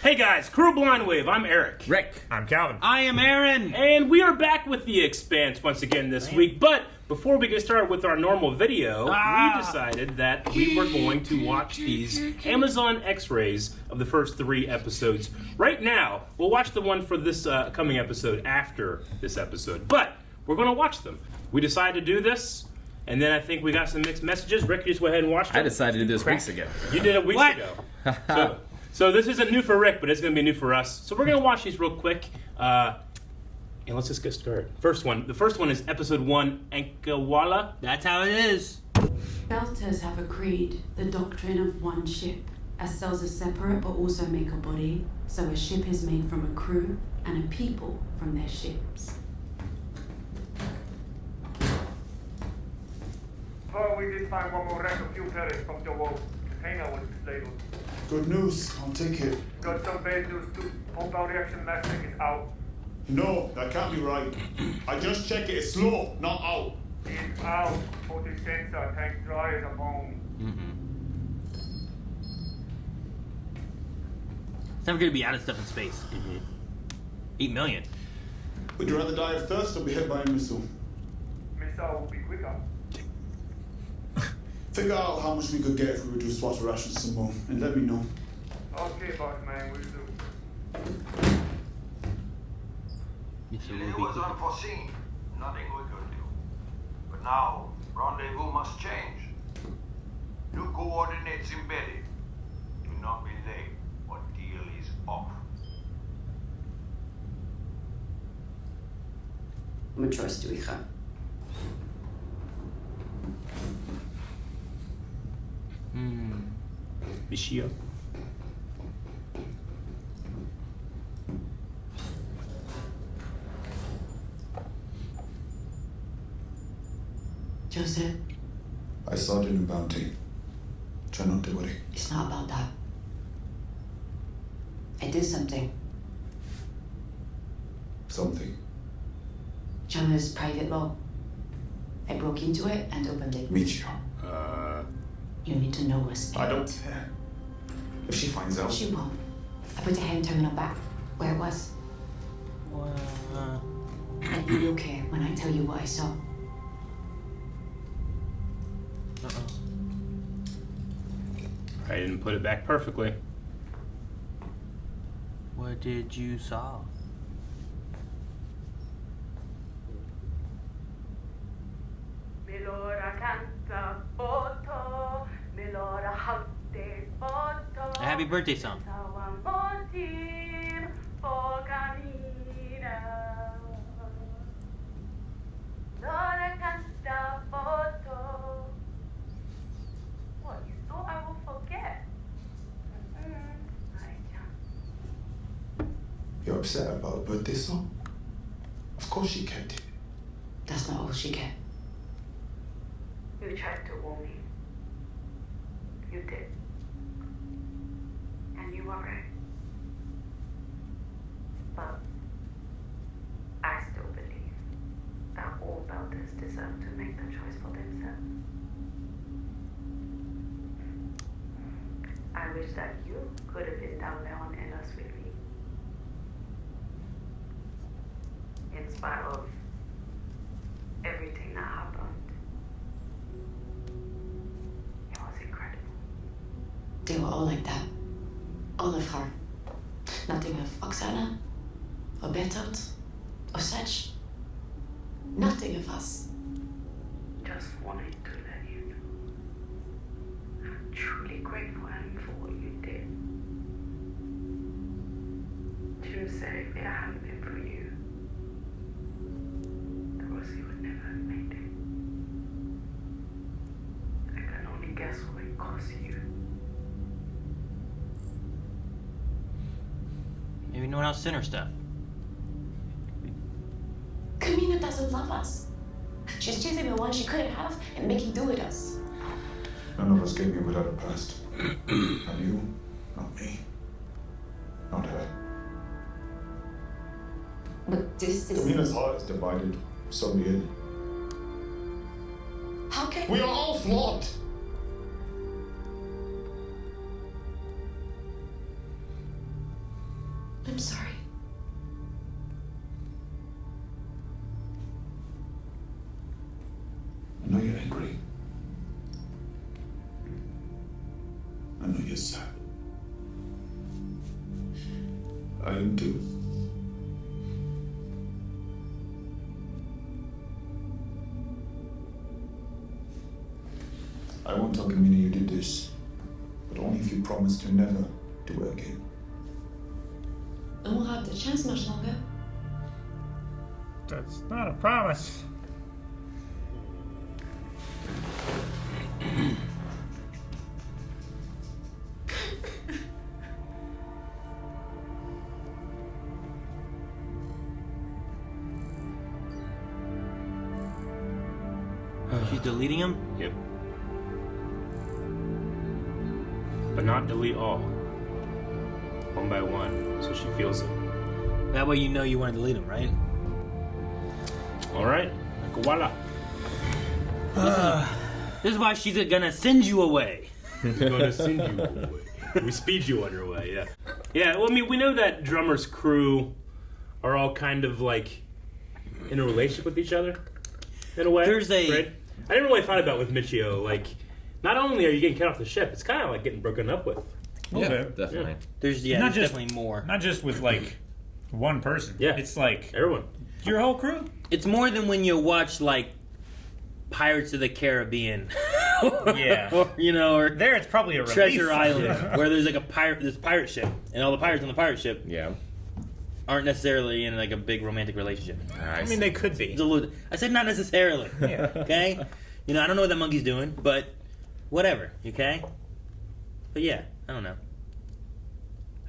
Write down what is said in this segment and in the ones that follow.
Hey guys, Crew Blind Wave, I'm Eric. Rick. I'm Calvin. I am Aaron. And we are back with the Expanse once again this week. But before we get started with our normal video, we decided that we were going to watch these Amazon X-rays of the first 3 episodes. Right now, we'll watch the one for this coming episode after this episode. But we're going to watch them. We decided to do this, and then I think we got some mixed messages. Rick, you just went ahead and watched it. I decided to do this weeks ago. You did it weeks ago. So this isn't new for Rick, but it's going to be new for us. So we're going to watch these real quick, and let's just get started. The first one is episode 1, Ankawala. That's how it is. Belters have agreed the doctrine of one ship, as cells are separate but also make a body, so a ship is made from a crew and a people from their ships. Oh, we did find one more wreck of fuel pellets from the wall. Container was labeled. Good news, I'll take it. Got some bad news too. Compound reaction metric is out. No, that can't be right. I just checked it, it's slow, not out. It's out. Put the sensor, tank dry as a bone. It's never going to be out of stuff in space. 8 million. Would you rather die of thirst or be hit by a missile? Missile will be quicker. Figure out how much we could get if we reduce water rations some more, and let me know. Okay, boss man, we'll do. It was unforeseen. Nothing we could do. But now, rendezvous must change. New coordinates embedded. Do not be late, or deal is off. We trust you, hija. Michio. Joseph, I saw the new bounty. Try not to worry. it's not about that. I did something. Something. China's private law. I broke into it and opened it. Michio. You need to know what's I don't care. If she finds out. She won't. I put the hand terminal back where it was. And you will care when I tell you what I saw. I didn't put it back perfectly. What did you saw? A happy birthday song. What, you thought I will forget? You're upset about a birthday song? Of course she kept it. That's not all she kept. You tried to warn me. You did. And you were right. But I still believe that all Belters deserve to make the choice for themselves. I wish that you could have been down there on Ellis with me. In spite of everything that happened. It was incredible. They were all like that. All of her. Nothing of Oksana, or Bertolt, or such. Nothing of us. Just wanted to let you know. I'm truly grateful I am for what you did. Jim said if it hadn't been for you, Rosie would never have made it. I can only guess what it cost you. Maybe no one else sent her stuff. Kamina doesn't love us. She's chasing the one she couldn't have and making do with us. None of us came here without a past. Not you, not me, not her. But this is... Kamina's heart is divided, so be it. How can... We are all flawed. I'm sorry. I know you're angry. I know you're sad. I am too. I won't tell Kamina you did this, but only if you promise to never do it again. And we'll have the chance much longer. That's not a promise. She's deleting him? Yep. But not delete all. One by one, so she feels it. That way you know you want to delete him, right? All right. Voila. This is why she's gonna send you away. Gonna send you away. We speed you on your way, yeah. Yeah, well, I mean, we know that Drummer's crew are all kind of like in a relationship with each other, in a way. There's a- right? I never really thought about with Michio, like, not only are you getting cut off the ship, it's kind of like getting broken up with. Yeah, definitely. There's Not there's just- definitely more. Not just with like one person. Yeah. It's like Everyone. your whole crew. It's more than when you watch like Pirates of the Caribbean. Yeah. Or, or There, it's probably a relief. Treasure Island, where there's like this pirate ship, and all the pirates on the pirate ship Yeah. aren't necessarily in like a big romantic relationship. I mean, they could be. It's a little, I said not necessarily. Yeah. Okay? I don't know what that monkey's doing, but whatever, okay? But yeah, I don't know.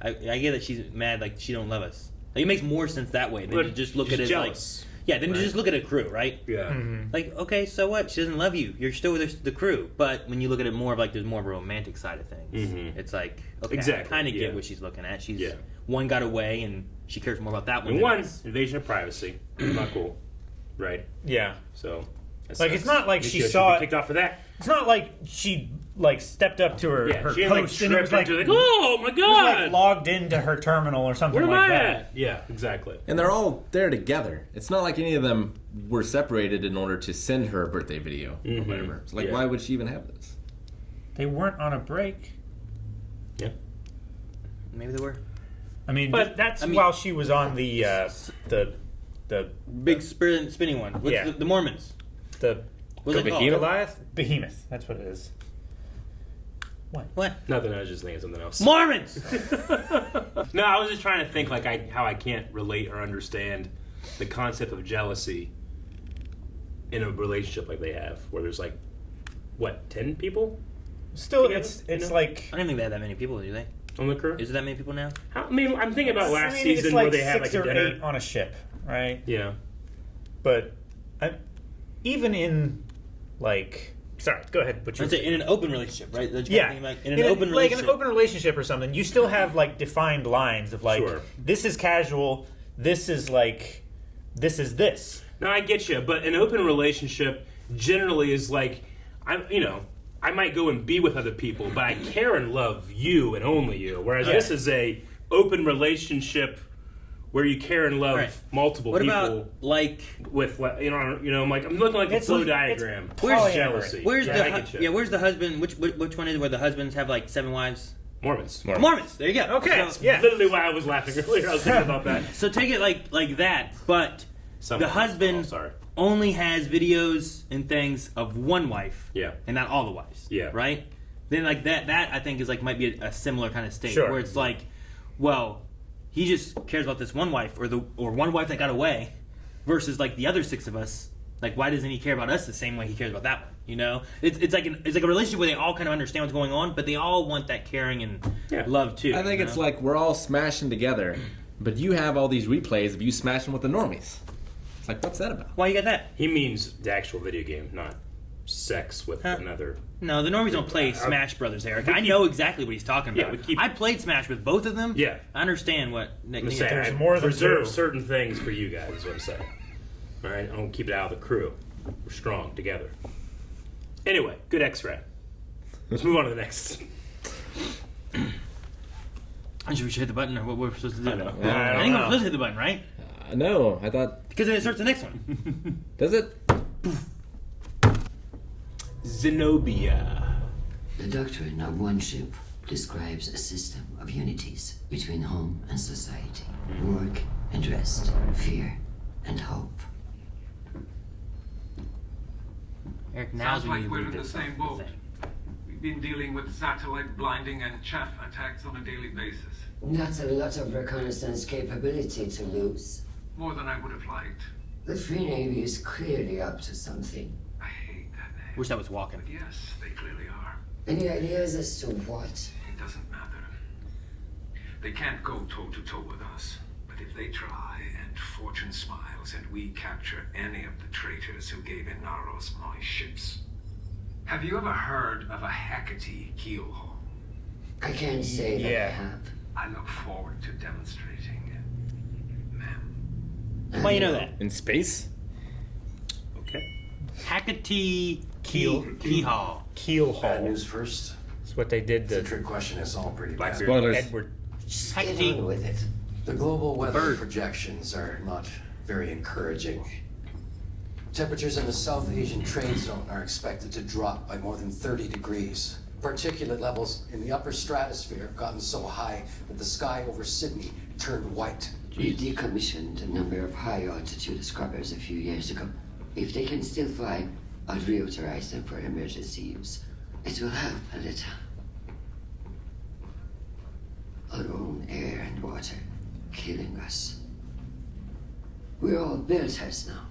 I get that she's mad, like she don't love us. Like it makes more sense that way than But to just look she's at it as jealous. like, yeah, then Right. you just look at a crew, right? Yeah. Mm-hmm. Like, okay, so what? She doesn't love you. You're still with the crew. But when you look at it more of like, there's more of a romantic side of things. Mhm. It's like, okay, Exactly, I kind of yeah. get what she's looking at. She's Yeah. one got away, and she cares more about that one. And than one, us. invasion of privacy. Not cool. Right? Yeah. So. that Like, sucks. it's not like Michio she should saw be it- kicked off for that. It's not like she like stepped up to her, Yeah, her she didn't like post and it was trip like, into like, oh my it was, like god! logged into her terminal or something Where am like I that. at? Yeah, exactly. And they're all there together. It's not like any of them were separated in order to send her a birthday video or whatever. It's like, Yeah. why would she even have this? They weren't on a break. Yeah. Maybe they were. I mean, But, that's I mean- while she was on the Big spinning one. What's Yeah. the Mormons. the What's it called? Goliath Behemoth. That's what it is. What? Nothing, I was just thinking something else. Mormons! No, I was just trying to think like how I can't relate or understand the concept of jealousy in a relationship like they have, where there's like, what, 10 people Still, Together, it's you know? like I don't think they have that many people, do they? on the crew? Is it that many people now? I mean, I'm thinking about last I mean, season it's where like they had 6 like a or dinner. 8 on a ship, right? Yeah. But even in like, sorry, go ahead. But I'd say in an open relationship, right? That's kind of yeah, thing, like, in an open like relationship. an open relationship or something, you still have like defined lines of like, Sure. this is casual, this is like, this is this. No, I get you, but an open relationship generally is like, I might go and be with other people, but I care and love you and only you. Whereas Yeah. this is a open relationship where you care and love Right. multiple What people. about like With I'm like I'm looking like the It's flow like- diagram. it's Where's- jealousy? where's yeah, I get you. where's the husband? Which one is it where the husbands have like 7 wives? Mormons? Mormons. There you go. Okay, So, yeah. Literally why I was laughing earlier. I was thinking about that. so take it like that, but Some the wives. husband Oh, sorry. only has videos and things of one wife. Yeah. And not all the wives. Yeah. Right? Then like that I think is like might be a similar kind of state Sure. where it's like, well, he just cares about this one wife or one wife that got away versus like the other 6 of us. Like why doesn't he care about us the same way he cares about that one? It's like a relationship where they all kind of understand what's going on, but they all want that caring and love too. I think you it's know? like we're all smashing together, but you have all these replays of you smashing with the normies. It's like, what's that about? Why you got that? He means the actual video game, not sex with Huh. another. No, the normies don't play Smash Brothers, Eric. I know exactly what he's talking Yeah, about. we keep- I played Smash with both of them. Yeah. I understand what Nick. I'm saying There's I more than preserve 2. certain things for you guys. Is what I'm saying. All right, I don't keep it out of the crew. We're strong together. Anyway, good X-ray. Let's move on to the next. I should hit the button, or what we're supposed to do. I know. I think we're supposed to hit the button, right? No, I thought. Because then it starts the next one. Does it? Zenobia. The doctrine of one ship describes a system of unities between home and society, work and rest, fear and hope. Eric, now's Sounds when like you we're read in the this same whole boat. thing. We've been dealing with satellite blinding and chaff attacks on a daily basis. That's a lot of reconnaissance capability to lose. More than I would have liked. The Free Navy is clearly up to something. I hate that name. Wish that was walking. But yes, they clearly are. Any ideas as to what? It doesn't matter. They can't go toe-to-toe with us. But if they try, and fortune smiles, and we capture any of the traitors who gave Inaros my ships. Have you ever heard of a Hecate keelhaul? I can't say that I have. I look forward to demonstrating it, ma'am. Why you know that? In space? Okay. Hecate Keelhaul. Bad Keelhaul. news first. That's what they did The to trick question is all pretty bad. Blackbeard. Spoilers. Edward. Just get Hecate. on with it. The global weather Bird. projections are not very encouraging. Temperatures in the South Asian trade zone are expected to drop by more than 30 degrees. Particulate levels in the upper stratosphere have gotten so high that the sky over Sydney turned white. We decommissioned a number of high-altitude scrubbers a few years ago. If they can still fly, I'll reauthorize them for emergency use. It will help a little. Our own air and water, killing us. We're all builders now.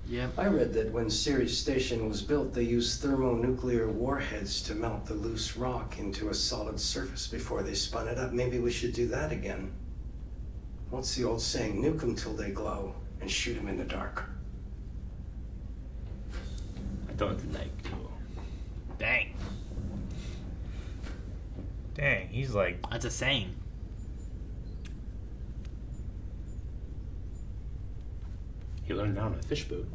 Yep. I read that when Ceres Station was built, they used thermonuclear warheads to melt the loose rock into a solid surface before they spun it up. Maybe we should do that again. What's the old saying? Nuke them till they glow and shoot them in the dark. I don't like you. Dang. Dang, he's like. That's a saying. He learned that on a fish boat.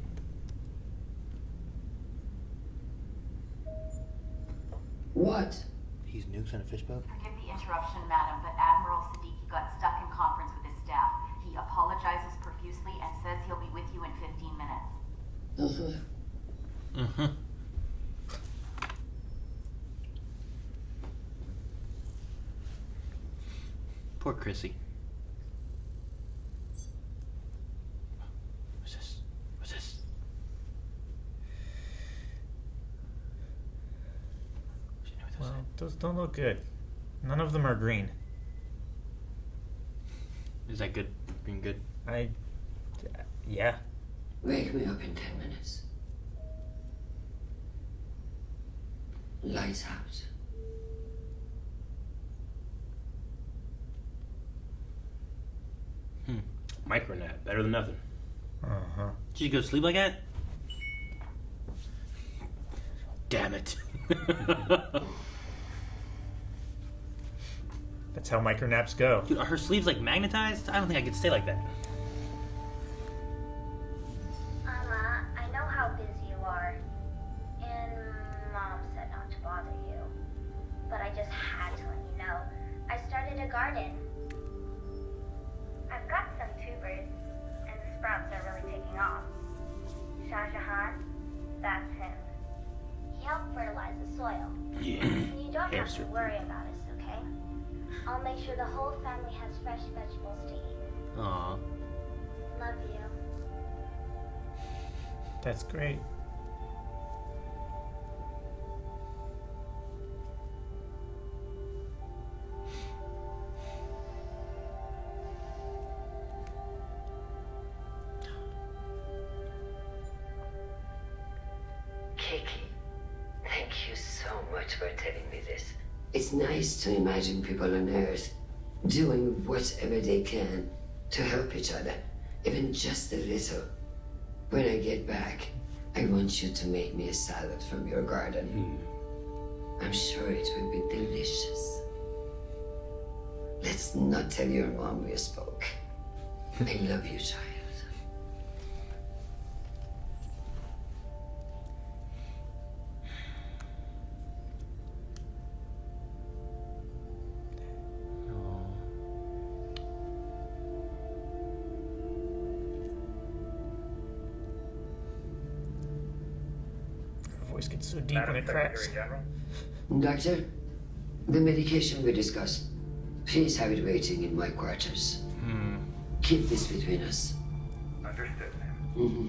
What? He's nukes on a fishboat? Forgive the interruption, madam, but Admiral Siddiqui got stuck in conference with his staff. He apologizes profusely and says he'll be with you in 15 minutes. Mm-hmm. Poor Chrissy. What's this? What's this? Well, those don't look good. None of them are green. Is that good? Being good? Yeah. Wake me up in 10 minutes. Lights out. Micronap, better than nothing. Uh-huh. Did you go to sleep like that? Damn it. That's how micronaps go. Dude, are her sleeves like magnetized? I don't think I could stay like that. I know how busy you are, and Mom said not to bother you, but I just had to let you know. I started a garden. I've got some tubers, and the sprouts are really taking off. Shah Jahan, that's him. He helped fertilize the soil. Yeah. And you don't have Hamster. to worry about us, okay? I'll make sure the whole family has fresh vegetables to eat. Aw. Love you. That's great. Kiki, thank you so much for telling me this. It's nice to imagine people on Earth doing whatever they can to help each other, even just a little. When I get back, I want you to make me a salad from your garden. I'm sure it will be delicious. Let's not tell your mom we spoke. I love you, child. voice gets so deep Madam when it cracks. Secretary General. Doctor, the medication we discussed. Please have it waiting in my quarters. Keep this between us. Understood, ma'am. Mm-hmm.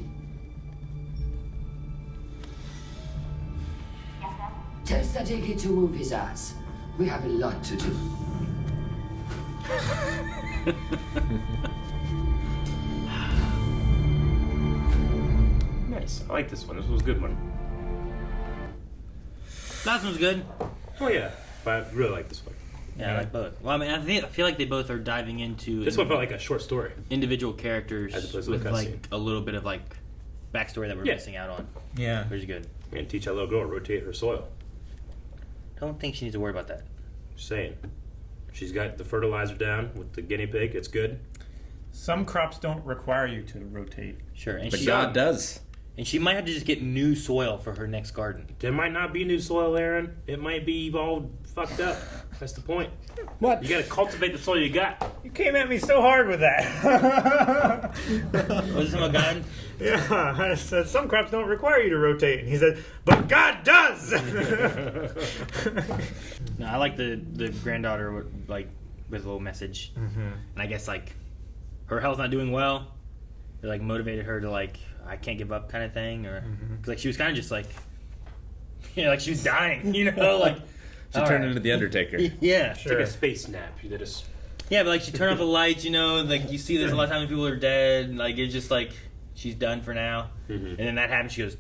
Yes, ma'am? Tell Sadiki to move his ass. We have a lot to do. Nice. I like this one. This was a good one. Last one's good. Oh yeah, but I really like this one. Yeah, I like both. Well, I mean, I feel like they both are diving into This one felt like a short story. individual characters As opposed to with a like cutscene. a little bit of like backstory that we're Yeah. missing out on. Yeah. Which is good. And teach that little girl to rotate her soil. Don't think she needs to worry about that. Just saying. She's got the fertilizer down with the guinea pig. It's good. Some crops don't require you to rotate. Sure, and But she God does. and she might have to just get new soil for her next garden. There might not be new soil, Aaron. It might be all fucked up. That's the point. What? You gotta cultivate the soil you got. You came at me so hard with that. Was this about God? Yeah, I said some crops don't require you to rotate, and he said, "But God does." No, I like the granddaughter with a little message, and I guess like her health not doing well, it like motivated her to like I can't give up kind of thing, or cause like she was kind of just like like she was dying, like She turned into the Undertaker. yeah, It's like a space nap. You just yeah, but like she turned off the lights, like you see this a lot of times when people are dead, like it's just like she's done for now, and then that happens. She goes,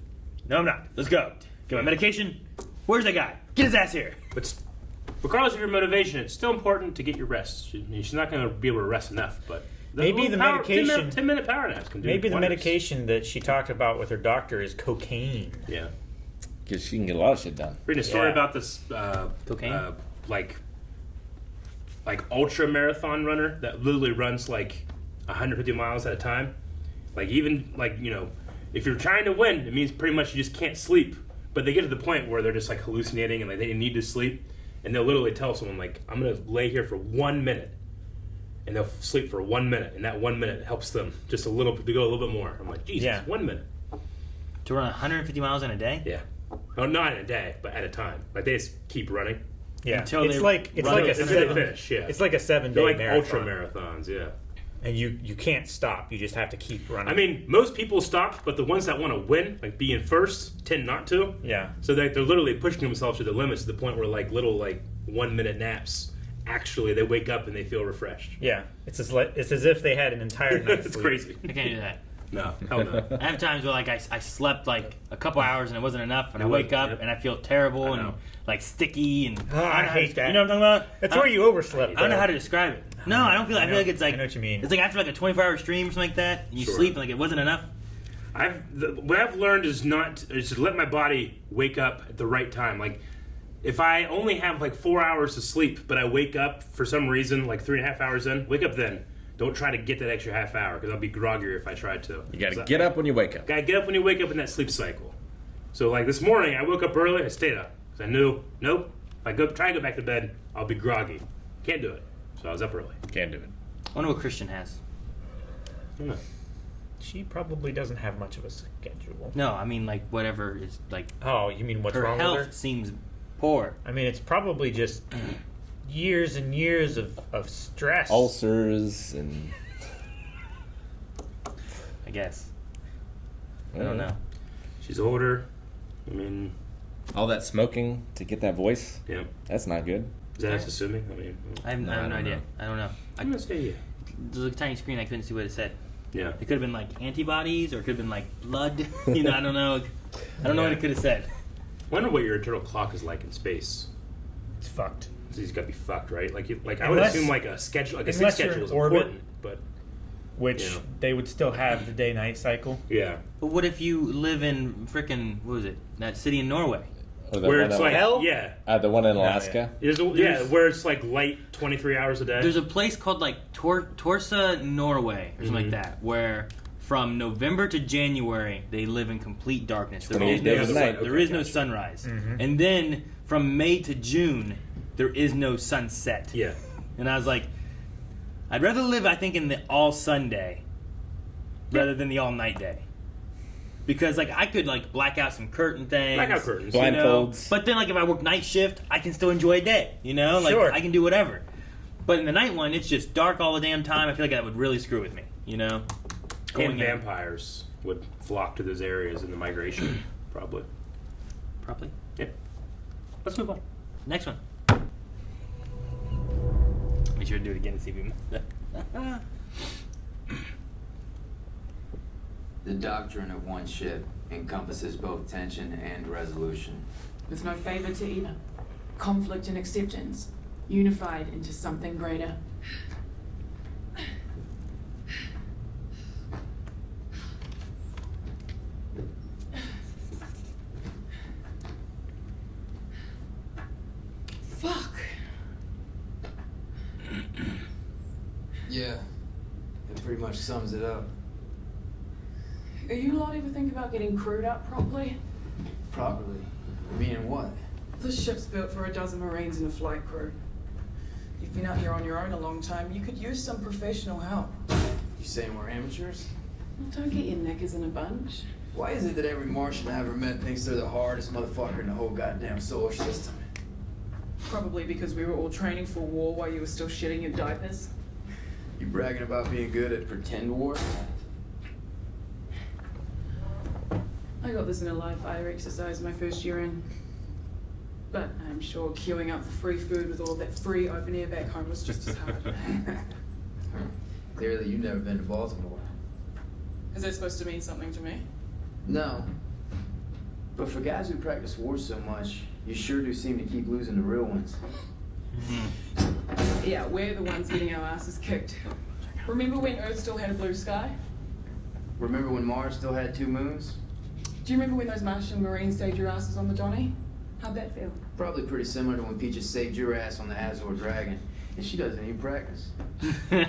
"No, I'm not. Let's go. Get my medication. Where's that guy? Get his ass here." But regardless of your motivation, it's still important to get your rest. She's not going to be able to rest enough, but Maybe the medication- 10-minute power naps can do Maybe the wonders. medication that she talked about with her doctor is cocaine. Yeah. Because she can get a lot of shit done. Reading a story Yeah. about this Cocaine? like ultra marathon runner that literally runs like 150 miles at a time. Like even if you're trying to win, it means pretty much you just can't sleep. But they get to the point where they're just like hallucinating and like they need to sleep, and they'll literally tell someone like, "I'm gonna lay here for 1 minute," and they'll sleep for 1 minute, and that 1 minute helps them just a little to go a little bit more. I'm like, Jesus, Yeah. 1 minute. To run 150 miles in a day? Yeah. Oh, not in a day, but at a time. Like they just keep running. Yeah, Until it's they like run a it. Until they 7. finish. Yeah. It's like a 7-day They're like marathon. ultra marathons. Yeah. And you can't stop. You just have to keep running. I mean, most people stop, but the ones that want to win, like be in first, tend not to. Yeah. So they're literally pushing themselves to the limits to the point where like little 1 minute naps. Actually, they wake up and they feel refreshed. Yeah, it's as if they had an entire night's It's sleep. crazy. I can't do that. No, hell no. I have times where like I slept like a couple hours and it wasn't enough, and I It wake wasn't, up yep. and I feel terrible I and know. like sticky and Oh, I hate that. You know what I'm talking about? That's where you overslept. I don't know though. how to describe it. No, I don't feel. I feel like it's like I know what you mean. It's like after like a 24-hour stream or something like that, and you Sure. sleep and like it wasn't enough. What I've learned is to let my body wake up at the right time. Like if I only have like 4 hours to sleep, but I wake up for some reason like 3.5 hours in, wake up then. Don't try to get that extra half hour because I'll be groggier if I tried to. You gotta get up when you wake up. Gotta get up when you wake up in that sleep cycle. So like this morning, I woke up early. I stayed up because I knew, nope. If I try to go back to bed, I'll be groggy. Can't do it. So I was up early. Can't do it. I wonder what Christian has. I don't know. She probably doesn't have much of a schedule. No, I mean like whatever is like. Oh, you mean what's her wrong health with her? seems poor. I mean, it's probably just years and years of stress. Ulcers and... I guess. I don't know. She's older. I mean, all that smoking to get that voice. Yeah. That's not good. Is that us assuming? I mean, I have no idea. I don't know. I'm gonna say yeah. There's a tiny screen. I couldn't see what it said. Yeah. It could have been like antibodies, or it could have been like blood. I don't know. I don't know what it could have said. I wonder what your internal clock is like in space. It's fucked. So he's got to be fucked, right? I would assume like a schedule, like a sleep schedule is orbit, important, but which they would still have the day-night cycle. Yeah. But what if you live in frickin' what was it? That city in Norway? Or the where one it's in- like Hell? yeah, the one in Alaska. Where it's like light 23 hours a day. There's a place called like Torsa, Norway, or something like that, where from November to January they live in complete darkness. There is 28 days a night. There is no sunrise, and then from May to June there is no sunset. Yeah. And I was like, I'd rather live, I think, in the all sun day rather than the all night day. because like I could like black out some curtain things, Blackout curtains. you know? Blindfolds. But then like if I work night shift, I can still enjoy a day, you know, like Sure. I can do whatever. But in the night one, it's just dark all the damn time. I feel like that would really screw with me, you know. And Going in. vampires would flock to those areas in the migration, probably. Probably. Yeah. Let's move on. Next one. Make sure to do it again to see if we missed it. The doctrine of one ship encompasses both tension and resolution. With no favor to either. Conflict and acceptance, unified into something greater. Fuck. Yeah, it pretty much sums it up. Are you lot ever think about getting crewed up properly? Properly. Meaning what? This ship's built for a dozen Marines and a flight crew. You've been out here on your own a long time. You could use some professional help. You saying we're amateurs? Well, don't get your knickers in a bunch. Why is it that every Martian I ever met thinks they're the hardest motherfucker in the whole goddamn solar system? Probably because we were all training for war while you were still shitting your diapers. You bragging about being good at pretend war? I got this in a live fire exercise my first year in. But I'm sure queuing up for free food with all that free open air back home was just as hard. Clearly you've never been to Baltimore. Is that supposed to mean something to me? No. But for guys who practice war so much, you sure do seem to keep losing the real ones. Yeah, we're the ones getting our asses kicked. Remember when Earth still had a blue sky? Remember when Mars still had 2 moons? Do you remember when those Martian Marines saved your asses on the Donny? How'd that feel? Probably pretty similar to when Peaches saved your ass on the Azor Dragon. And she doesn't even practice. Well,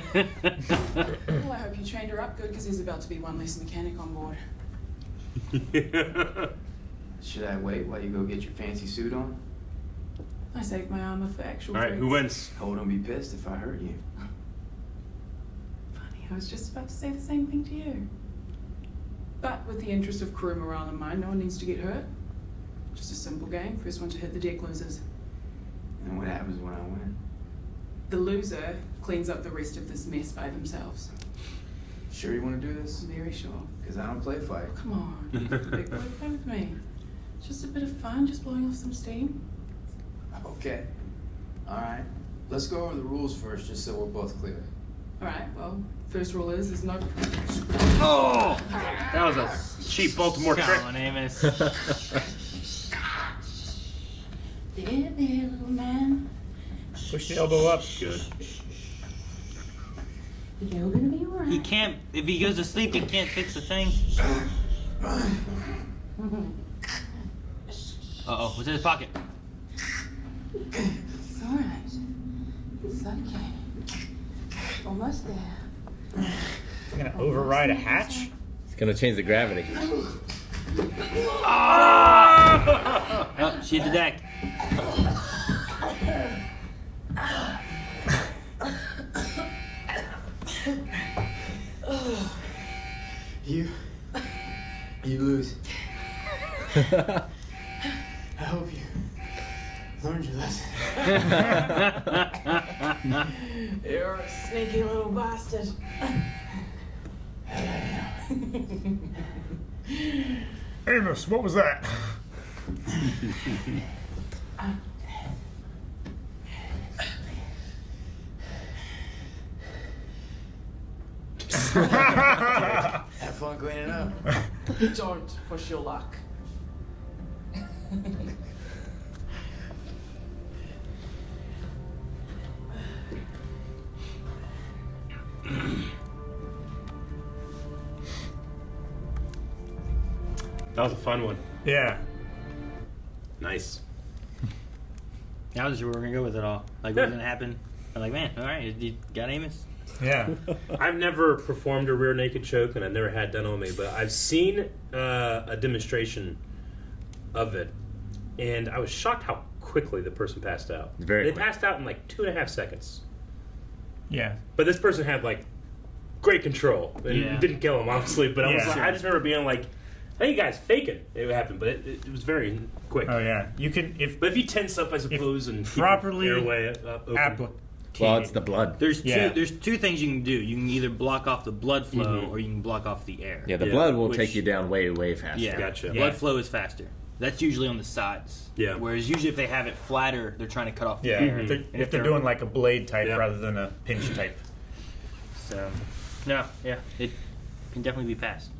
I hope you trained her up good because there's about to be one less mechanic on board. Should I wait while you go get your fancy suit on? I saved my armor for actual All right, who wins? Oh, don't be pissed if I hurt you. Funny, I was just about to say the same thing to you. But with the interest of crew morale in mind, no one needs to get hurt. Just a simple game. First one to hit the deck loses. And what happens when I win? The loser cleans up the rest of this mess by themselves. Sure you want to do this? Very sure. Because I don't play fight. Come on, big boy, play with me. Just a bit of fun, just blowing off some steam. Okay. All right. Let's go over the rules first, just so we're both clear. All right. Well, first rule is there's no. Oh, that was a cheap Baltimore trick. Come on, Amos. There, little man. Push the elbow up. Good. You're gonna be alright. He can't. If he goes to sleep, he can't fix the thing. Uh-oh, what's in his pocket? It's alright. It's okay. Almost there. You're gonna override a hatch? It's gonna change the gravity. Oh, she hit the deck. You lose. I hope you learned your lesson. You're a sneaky little bastard. Amos, what was that? Have fun cleaning up. Don't push your luck. That was a fun one. Yeah. Nice. I wasn't sure where we were gonna go with it all. Like, what was gonna happen? I'm like, man, all right, you got Amos? Yeah. I've never performed a rear naked choke, and I've never had done on me, but I've seen a demonstration of it, and I was shocked how quickly the person passed out. They passed out in like 2.5 seconds. Yeah. But this person had like great control, and it didn't kill him, obviously. But I was like, I just remember being like, I think you guys faking it happened, but it was very quick. Oh yeah, you can But if you tense up, I suppose, and keep properly your airway open. Well, it's the blood. There's two things you can do. You can either block off the blood flow or you can block off the air. Yeah, the blood will take you down way, way faster. Yeah, Gotcha. Blood flow is faster. That's usually on the sides. Yeah. Whereas usually if they have it flatter, they're trying to cut off the Yeah, air. if they're doing like a blade type rather than a pinch type. So, no, it can definitely be fast.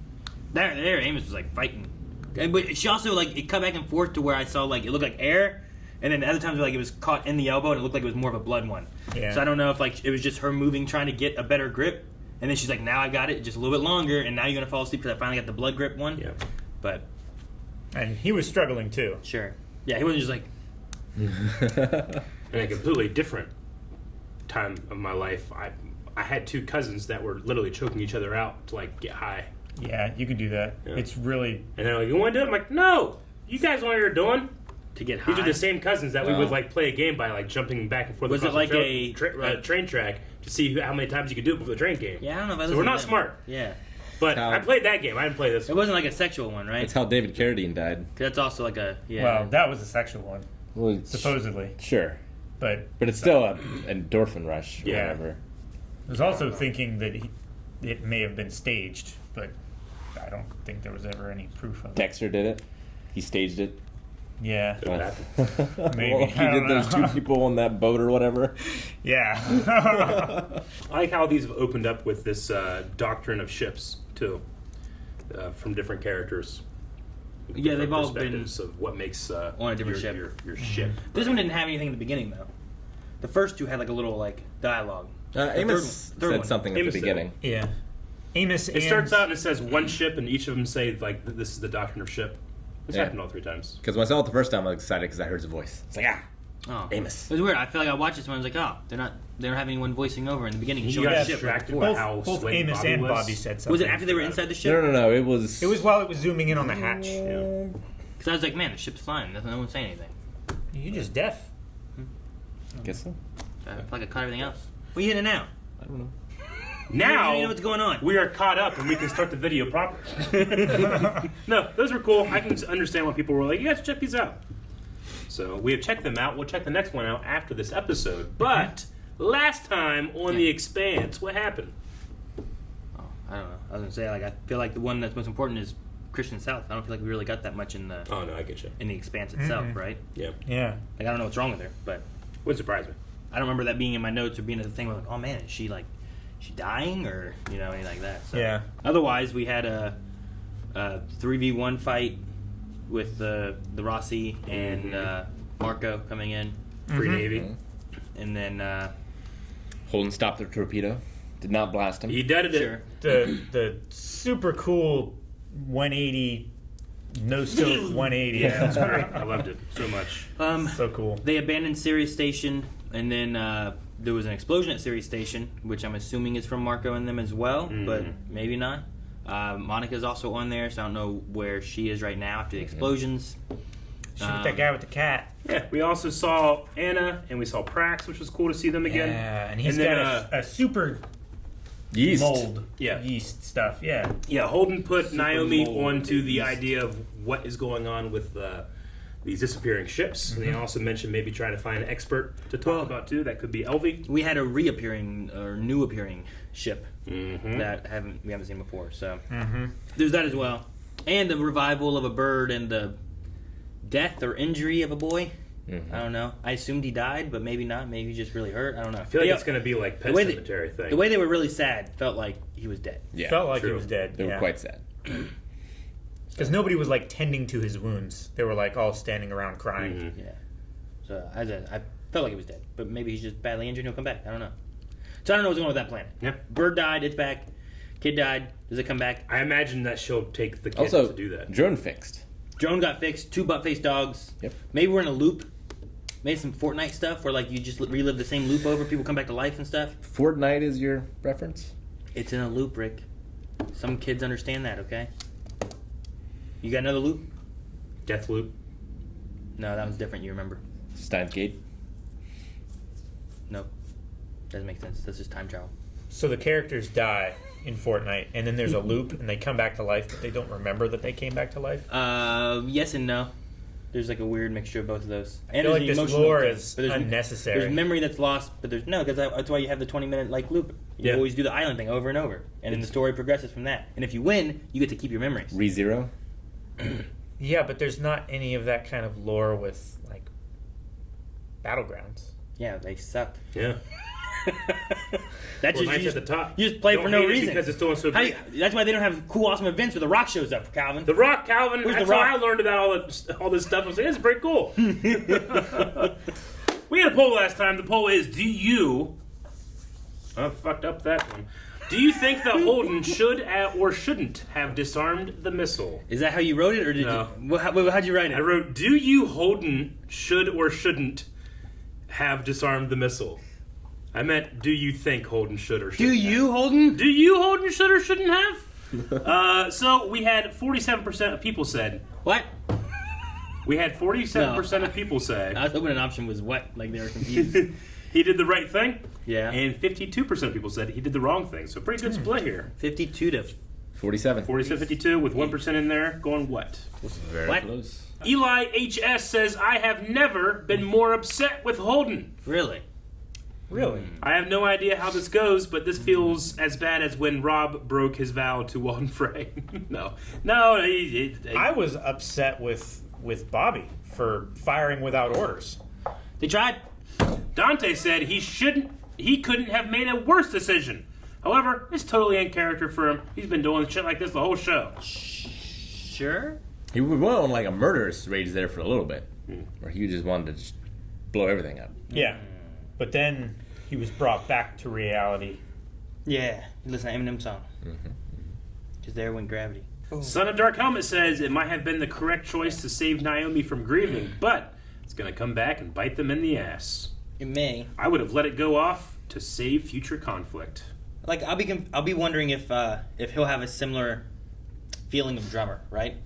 There, Amos was like fighting, but she also like it cut back and forth to where I saw like it looked like air, and then the other times like it was caught in the elbow and it looked like it was more of a blood one. Yeah. So I don't know if like it was just her moving trying to get a better grip, and then she's like, now I got it, just a little bit longer, and now you're gonna fall asleep because I finally got the blood grip one. Yeah. But. And he was struggling too. Sure. Yeah, he wasn't just like. In a completely different time of my life, I had two cousins that were literally choking each other out to like get high. Yeah, you can do that. Yeah. It's really. And they're like, "You want to do it?" I'm like, "No, you guys know what you're doing." To get high. These are the same cousins that we would like play a game by like jumping back and forth. Was it across like the train track to see how many times you could do it before the train came? Yeah, I don't know. If I So we're not smart. Yeah. But I played that game. I didn't play this. It wasn't like a sexual one, right? That's how David Carradine died. 'Cause that's also like a Well, that was a sexual one. Well, supposedly. Sure. But it's still an endorphin rush. Or whatever. I was also thinking that it may have been staged, but I don't think there was ever any proof of it. Dexter did it. He staged it. Yeah. Maybe. Well, he did those two people on that boat or whatever. Yeah. I like how these have opened up with this doctrine of ships too, from different characters. Yeah, they've all been perspectives of what makes on a different ship. Your ship. This one didn't have anything in the beginning though. The first two had like a little like dialogue. Amos said something at the beginning. Yeah. Amos. It starts out and it says one ship, and each of them say like, "This is the doctrine of ship." This happened all 3 times. Because when I saw it the first time, I was excited because I heard his voice. It's like, Amos. It was weird. I feel like I watched this one. I was like, oh, they don't have anyone voicing over in the beginning. You got distracted by how both sweaty Amos Bobby and was. Bobby said something. Was it after they were inside the ship? No. It was. It was while it was zooming in on the hatch. Yeah. Because I was like, man, the ship's flying. No one's saying anything. You're just deaf. Guess so. I feel like I caught everything else. What are you hitting now? I don't know. Now you know what's going on. We are caught up and we can start the video proper. No, those were cool. I can understand why people were like, "You guys check these out." So we have checked them out. We'll check the next one out after this episode. But last time on The Expanse, what happened? Oh, I don't know. I was gonna say like I feel like the one that's most important is Christian South. I don't feel like we really got that much in the. Oh no, I get you. In The Expanse itself, right? Yeah. Yeah. Like I don't know what's wrong with her, but wouldn't surprise me. I don't remember that being in my notes or being a thing where like, oh man, is she dying or anything like that. So. Yeah. Otherwise, we had a 3v1 fight with the Rossi and Marco coming in. Free Navy. And then Holden stopped the torpedo. Did not blast him. He deaded it. Sure. The super cool 180 no scope 180. Yeah, that's great. I loved it so much. So cool. They abandoned Sirius Station, and then there was an explosion at Sirius Station, which I'm assuming is from Marco and them as well, but maybe not. Monica's also on there, so I don't know where she is right now after the explosions. Shoot that guy with the cat. Yeah, we also saw Anna and we saw Prax, which was cool to see them again. Yeah, and he's got a super yeast mold. Yeah. Yeast stuff. Yeah. Yeah, Holden put Super Naomi mold onto the yeast. idea of what is going on with these disappearing ships. And they also mentioned maybe trying to find an expert to talk about too. That could be Elvie. We had a reappearing or new appearing ship that we haven't seen before. So there's that as well, and the revival of a bird and the death or injury of a boy. I don't know. I assumed he died, but maybe not. Maybe he just really hurt. I don't know. I feel like it's going to be like Pet Cemetery thing. The way they were really sad felt like he was dead. Yeah, Felt like he was dead. They were quite sad. Because nobody was like tending to his wounds. They were like all standing around crying. Yeah. So I felt like he was dead, but maybe he's just badly injured and he'll come back. I don't know. So I don't know what's going on with that planet. Yeah. Bird died. It's back. Kid died. Does it come back? I imagine that she'll take the kid Also, to do that. drone fixed. Drone got fixed. 2 butt-faced dogs. Yep. Maybe we're in a loop. Maybe some Fortnite stuff where like you just relive the same loop over. People come back to life and stuff. Fortnite is your reference? It's in a loop, Rick. Some kids understand that, okay? You got another loop? Death loop. No, that one's different. You remember? Steins Gate. No. Doesn't make sense. That's just time travel. So the characters die in Fortnite, and then there's a loop, and they come back to life, but they don't remember that they came back to life? Yes and no. There's like a weird mixture of both of those. I feel like this lore is unnecessary. There's memory that's lost, but there's no, because that's why you have the 20-minute like loop. You always do the island thing over and over, and then the story progresses from that. And if you win, you get to keep your memories. ReZero? Yeah, but there's not any of that kind of lore with like Battlegrounds. Yeah, they suck. Yeah. That's nice at the top. You just play Don't for no hate it reason. because it's doing so great. That's why they don't have cool, awesome events where The Rock shows up, Calvin. The Rock, Calvin. Where's That's The Rock? how I learned about all this stuff. I was like, it's pretty cool. We had a poll last time. The poll is, do you... I fucked up that one. Do you think that Holden should or shouldn't have disarmed the missile? Is that how you wrote it, or did you... How'd you write it? I wrote, do you, Holden, should or shouldn't have disarmed the missile? I meant, do you think Holden should or shouldn't Do you, Holden? Do you, Holden, should or shouldn't have? So we had 47% of people said... What? We had 47% of people say... I was hoping an option was what? Like they were confused. He did the right thing. Yeah. And 52% of people said he did the wrong thing. So pretty good split here. 52 to... 47. 47-52 with 1% in there going what? Very What? close. Eli HS says, I have never been more upset with Holden. Really? Really? I have no idea how this goes, but this feels as bad as when Rob broke his vow to Walden Frey. No. I was upset with Bobby for firing without orders. They tried. Dante said he couldn't have made a worse decision. However, it's totally in character for him. He's been doing shit like this the whole show. Sure? He went on like a murderous rage there for a little bit, where he just wanted to just blow everything up. Yeah. But then he was brought back to reality. Yeah. Listen to Eminem song. Because there went gravity. Son of Dark Helmet says it might have been the correct choice to save Naomi from grieving, but it's going to come back and bite them in the ass. It may. I would have let it go off to save future conflict. Like I'll be wondering if he'll have a similar feeling of Drummer, right?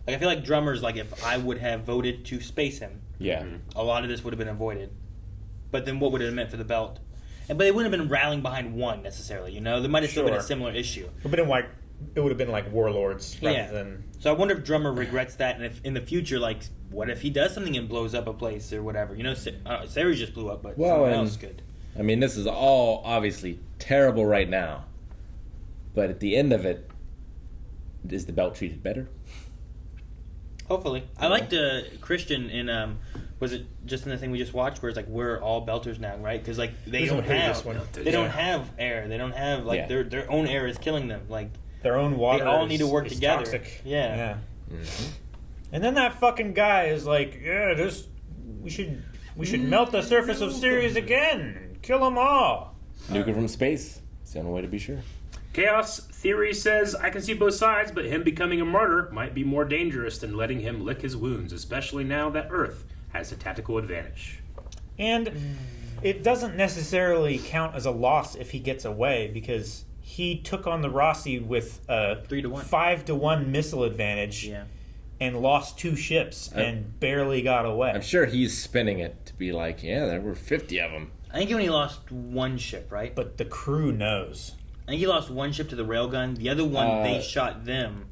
Like I feel like Drummer's like if I would have voted to space him, yeah, a lot of this would have been avoided. But then what would it have meant for the belt? But they wouldn't have been rallying behind one necessarily. You know, there might have still been a similar issue. It would have been like warlords rather than. So I wonder if Drummer regrets that, and if in the future, like, what if he does something and blows up a place or whatever? You know, Ceres just blew up, but someone else could. I mean, this is all obviously terrible right now, but at the end of it, is the belt treated better? Hopefully. I liked Christian in was it just in the thing we just watched where it's like we're all belters now, right? Because like they don't have air, they don't have like their own air is killing them, like their own water. They all need to work is together. Toxic. Yeah. And then that fucking guy is like, we should melt the surface of Ceres again, kill them all. Nuke it from space. It's the only way to be sure. Chaos Theory says, I can see both sides, but him becoming a martyr might be more dangerous than letting him lick his wounds, especially now that Earth has a tactical advantage. And it doesn't necessarily count as a loss if he gets away, because he took on the Rossi with a 5-to-1 missile advantage and lost 2 ships and barely got away. I'm sure he's spinning it to be like, yeah, there were 50 of them. I think he only lost 1 ship, right? But the crew knows. I think he lost 1 ship to the railgun. The other one, they shot them,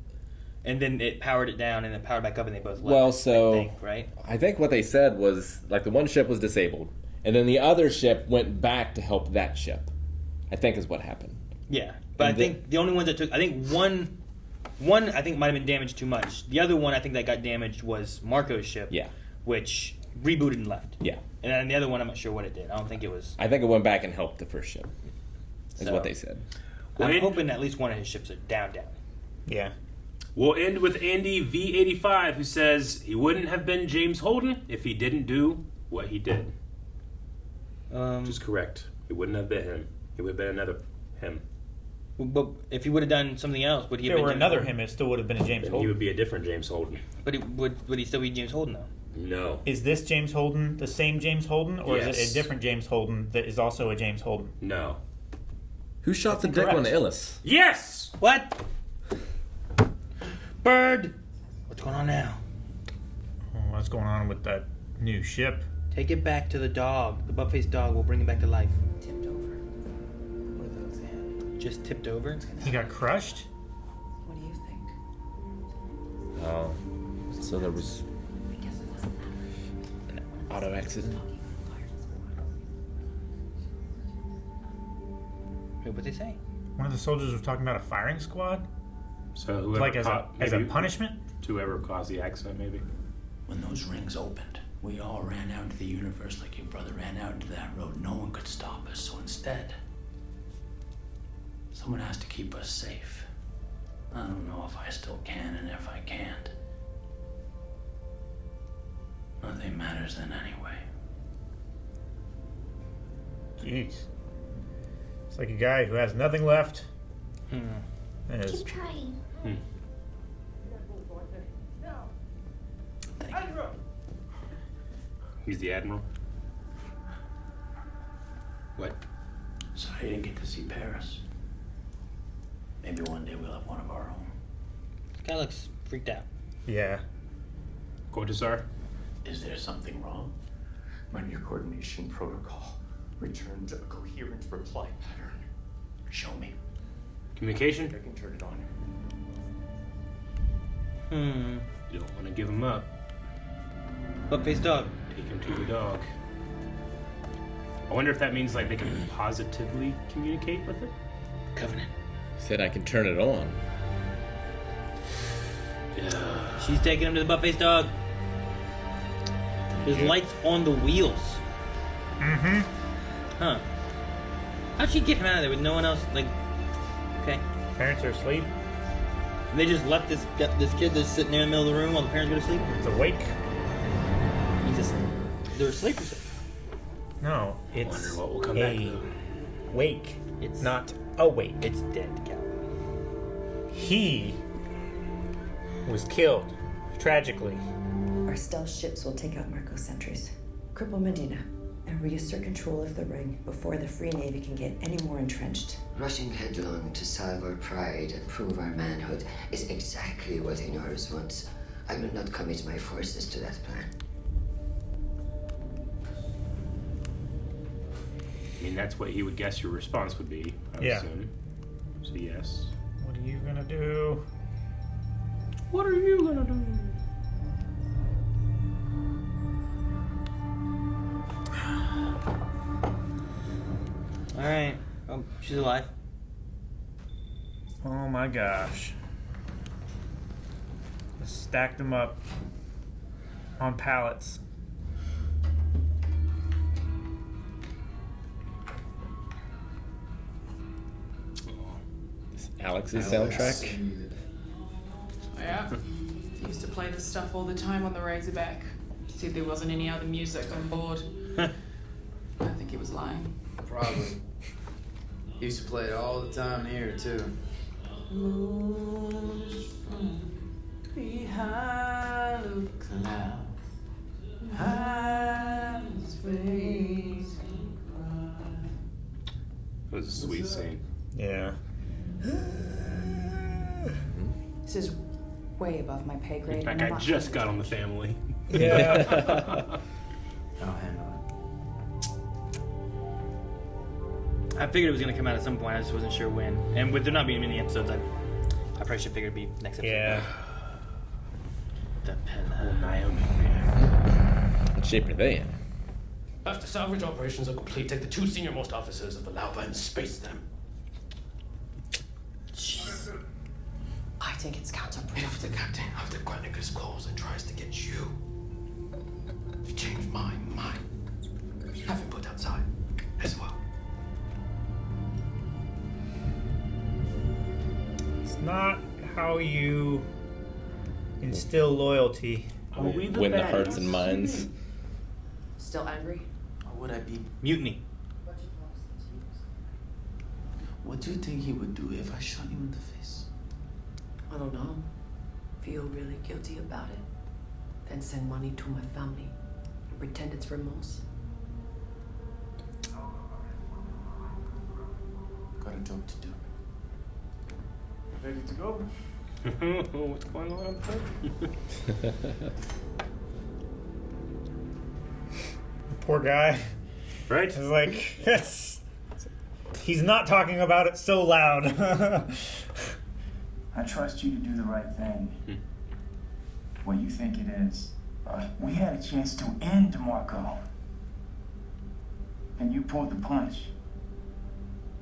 and then it powered it down, and it powered back up, and they both left. Well, so I think what they said was like the 1 ship was disabled, and then the other ship went back to help that ship. I think is what happened. Yeah, but I think the only ones that took, I think one I think might have been damaged too much. The other one I think that got damaged was Marco's ship. Yeah, which rebooted and left. Yeah, and then the other one I'm not sure what it did. I don't think it was. I think it went back and helped the first ship. Is what they said. I'm hoping at least one of his ships are down. Yeah. We'll end with Andy V85, who says he wouldn't have been James Holden if he didn't do what he did. Which is correct. It wouldn't have been him. It would have been another him. But if he would have done something else, would he have been been James another Holden? him, it still would have been a James Holden. He would be a different James Holden. But would he still be James Holden, though? No. Is this James Holden the same James Holden, or is it a different James Holden that is also a James Holden? No. Who shot the dick on Illis? Yes! What? Bird! What's going on now? What's going on with that new ship? Take it back to the dog. The butt-faced dog will bring it back to life. just tipped over. He got crushed? What do you think? Oh, so there was an auto accident. Wait, what'd they say? One of the soldiers was talking about a firing squad? So whoever Like as a punishment? To whoever caused the accident, maybe. When those rings opened, we all ran out into the universe like your brother ran out into that road. No one could stop us, so instead, someone has to keep us safe. I don't know if I still can, and if I can't, nothing matters then anyway. Jeez. It's like a guy who has nothing left. Keep trying. He's the admiral. What? Sorry you didn't get to see Paris. Maybe one day we'll have one of our own. This guy looks freaked out. Yeah. Cortazar? Is there something wrong? Run your coordination protocol. Return to a coherent reply pattern. Show me. Communication? I can turn it on. You don't want to give him up. Butt-faced dog. Take him to the dog. I wonder if that means like they can positively communicate with it? Covenant. Said I can turn it on. Yeah. She's taking him to the butt-faced dog. There's lights on the wheels. Mm-hmm. Huh. How'd she get him out of there with no one else? Like, okay. Parents are asleep. And they just left this kid that's sitting there in the middle of the room while the parents go to sleep? It's awake. They're asleep or something? No, it's wonder what will come back, though. wake. It's not awake. It's dead, Cal. He was killed tragically. Our stealth ships will take out Marco sentries, cripple Medina, and reassert control of the ring before the Free Navy can get any more entrenched. Rushing headlong to salve our pride and prove our manhood is exactly what Inoris wants. I will not commit my forces to that plan. I mean, that's what he would guess your response would be, I would assume. So, yes. What are you gonna do? What are you gonna do? Alright. Oh, she's alive. Oh my gosh. Just stacked them up on pallets. Alex's soundtrack. Yeah. He used to play this stuff all the time on the Razorback. Said there wasn't any other music on board. I think he was lying. Probably. He used to play it all the time here, too. Behind a cloud, hide his face and cry. It was a sweet scene. Yeah. This is way above my pay grade. That guy just got on the family. Yeah. I'll handle I figured it was going to come out at some point. I just wasn't sure when. And with there not being many episodes, I probably should figure it'd be next episode. Yeah. The Pella. Naomi. What shape are they in? After salvage operations are complete, take the two senior-most officers of the Lauba and space them. I think it's counterproductive. If the captain of the Granicus calls and tries to get you to change my mind, have him put outside as well. It's not how you instill loyalty. Win the hearts and minds. Still angry? Or would I be? Mutiny. What do you think he would do if I shot you in the face? I don't know. Feel really guilty about it. Then send money to my family and pretend it's remorse. Got a job to do. Ready to go? What's going on up there? Poor guy. Right? It's like, yes. He's not talking about it so loud. I trust you to do the right thing. What you think it is. We had a chance to end Marco. And you pulled the punch.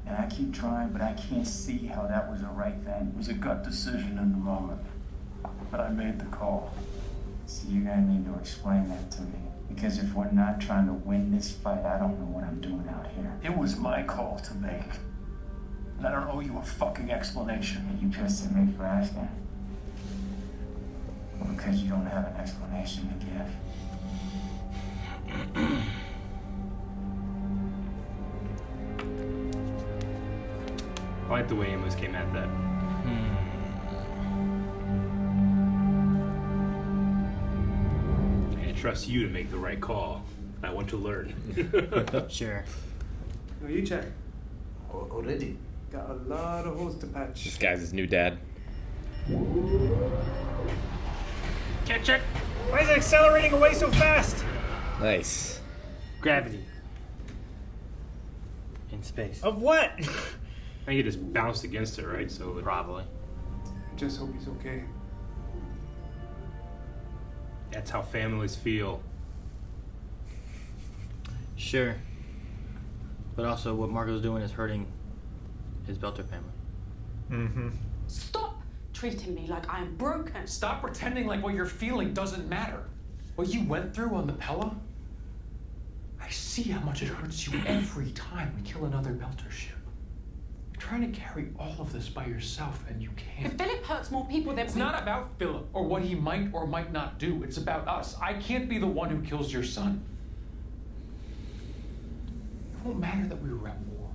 And I keep trying, but I can't see how that was the right thing. It was a gut decision in the moment. But I made the call. So you're gonna need to explain that to me. Because if we're not trying to win this fight, I don't know what I'm doing out here. It was my call to make. And I don't owe you a fucking explanation. Are you pissed at me for asking? Or because you don't have an explanation to give? I like the way Amos came at that. I trust you to make the right call. I want to learn. Sure. Oh, you check. Already. Got a lot of holes to patch. This guy's his new dad. Catch it! Why is it accelerating away so fast? Nice. Gravity. In space. Of what? I think it just bounced against it, right? So probably. I just hope he's okay. That's how families feel. Sure. But also what Marco's doing is hurting his Belter family. Mm-hmm. Stop treating me like I'm broken. Stop pretending like what you're feeling doesn't matter. What you went through on the Pella? I see how much it hurts you every time we kill another Belter ship. You're trying to carry all of this by yourself, and you can't. If Philip hurts more people than It's not about Philip or what he might or might not do. It's about us. I can't be the one who kills your son. It won't matter that we were at war.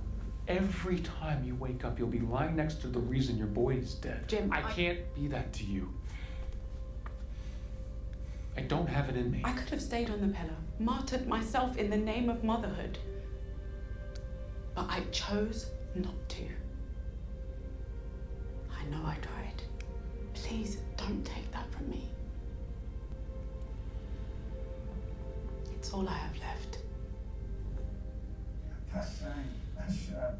Every time you wake up, you'll be lying next to the reason your boy is dead. Jim, I can't be that to you. I don't have it in me. I could have stayed on the Pella, martyred myself in the name of motherhood. But I chose not to. I know I tried. Please don't take that from me. It's all I have left.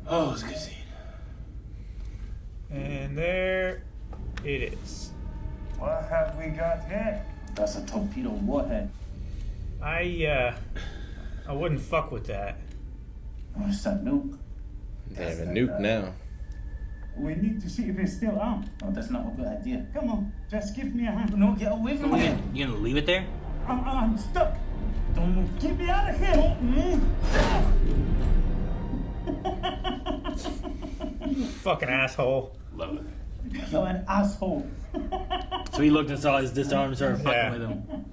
Oh, it's a good scene. And there it is. What have we got here? That's a torpedo warhead. I wouldn't fuck with that. What's that nuke? They have a nuke now. We need to see if it's still armed. Oh, that's not a good idea. Come on, just give me a hand. No, get away from me. You gonna leave it there? I'm stuck. Don't move. Get me out of here. Don't move. You fucking asshole. Love it. You're an asshole. So he looked and saw his disarm and started fucking with him.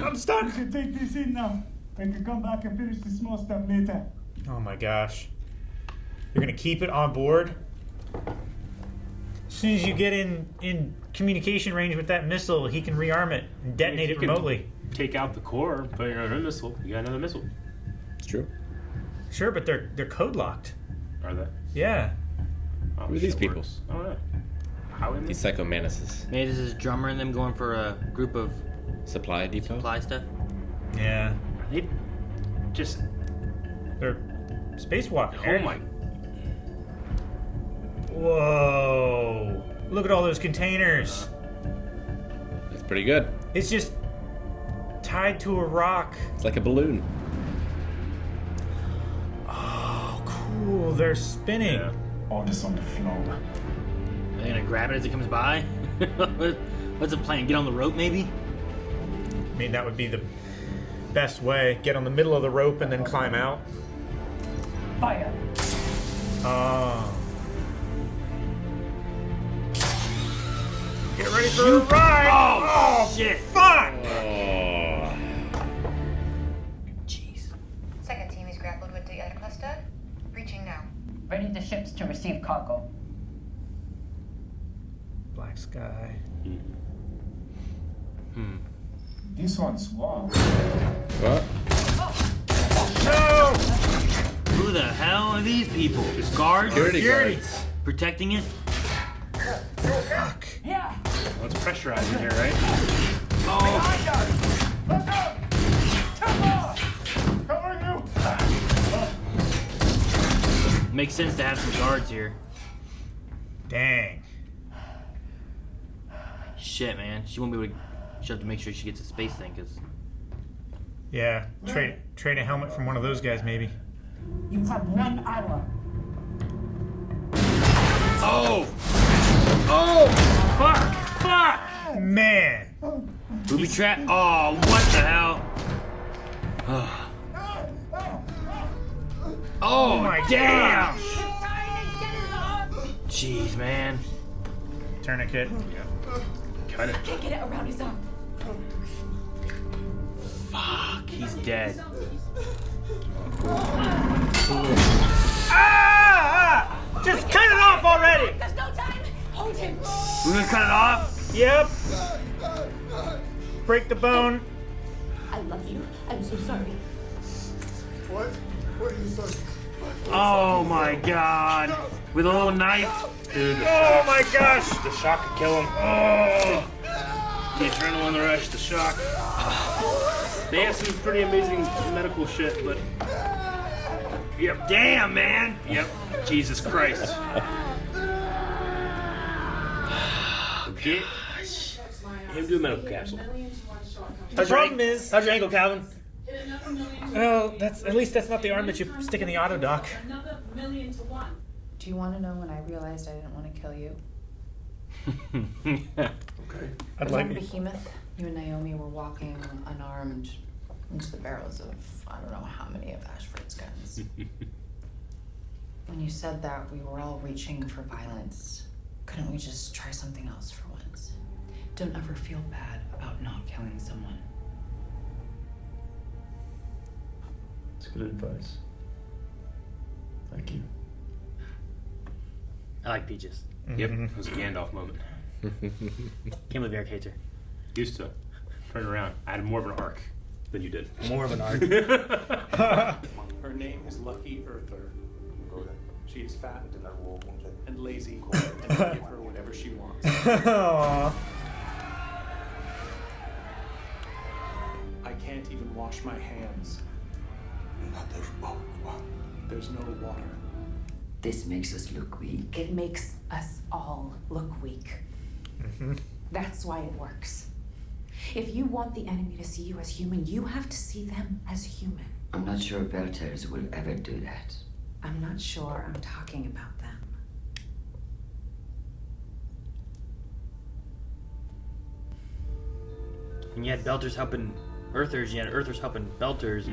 I'm stuck. You can take this in now. I can come back and finish the small stuff later. Oh my gosh. You're gonna keep it on board? As soon as you get in communication range with that missile, he can rearm it and detonate it remotely. Take out the core, put another missile. You got another missile. It's true. Sure, but they're code locked. Are they? Yeah. Oh, Who are these people? I don't know. How in These psychomanises. Maybe this is drummer and them going for a group of supply depot. Supply stuff. Yeah. They just they're spacewalking. Oh my. Whoa! Look at all those containers. That's pretty good. It's just tied to a rock. It's like a balloon. Oh, cool. They're spinning. Yeah. All this on the floor. Are they gonna grab it as it comes by? What's the plan? Get on the rope, maybe? I mean, that would be the best way. Get on the middle of the rope and then climb out. Fire! Oh. Get ready for a ride! Oh, shit! Fuck! Oh. Jeez. Second team is grappled with the other cluster. Breaching now. Ready the ships to receive cargo. Black sky. This one's warm. What? No! Who the hell are these people? Just guards? Security guards. Protecting it? Fuck. Yeah. Well, it's pressurized in here, right? Oh. Look out! Come on! Cover you! Makes sense to have some guards here. Dang. Shit, man. She won't be able to. She'll have to make sure she gets a space thing, because. Yeah, trade a helmet from one of those guys, maybe. You have 1 hour. Oh! Oh! Fuck! Fuck! Man! Booby trap? Oh, what the hell? Oh, my damn! gosh! Jeez, man. Tourniquet. Cut it. Can't get it around his arm. Fuck, he's dead. Ah! Just cut it off already! There's no time. Hold him. We're gonna cut it off? Yep. Break the bone. I love you. I'm so sorry. What? What are you saying? Oh my god. With a little knife? Dude, Oh my gosh! the shock could kill him. Oh! The adrenaline rush, the shock. They have some pretty amazing medical shit, but... Yep. Damn, man! Yep. Jesus Christ. Get him to a medical capsule. The problem is... How's your ankle, Calvin? Well, at least that's not the arm that you stick in the auto dock. Another 1,000,000 to 1. Do you want to know when I realized I didn't want to kill you? Okay. I'd On like... Behemoth, you and Naomi were walking unarmed into the barrels of I don't know how many of Ashford's guns. When you said that we were all reaching for violence, couldn't we just try something else for once? Don't ever feel bad about not killing someone. It's good advice. Thank you. I like Peaches. Yep, it was a Gandalf moment. Can't believe Eric hates her. Used to. Turn around. I had more of an arc than you did. More of an arc. Her name is Lucky Earther. She is fat and lazy, and I give her whatever she wants. Aww. I can't even wash my hands. There's no water. This makes us look weak. It makes us all look weak. That's why it works. If you want the enemy to see you as human, you have to see them as human. I'm not sure Belters will ever do that. I'm not sure I'm talking about them. And you had Belters helping Earthers, you had Earthers helping Belters.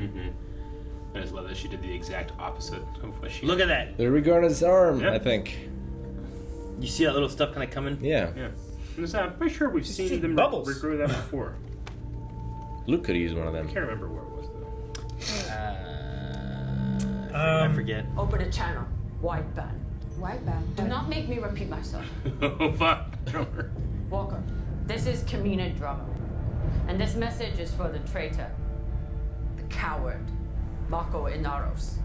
I just love that she did the exact opposite of what she Look at that. They're regarding his arm, Yep. I think. You see that little stuff kind of coming? Yeah. Yeah. I'm pretty sure we've seen just them bubbles. regrow that before. Luke could use one of them. I can't remember where it was, though. I forget. Open the channel. Wideband. Wideband. Do not make me repeat myself. Oh, fuck. Drummer. Walker, this is Kamina Drummer. And this message is for the traitor, the coward, Marco Inaros.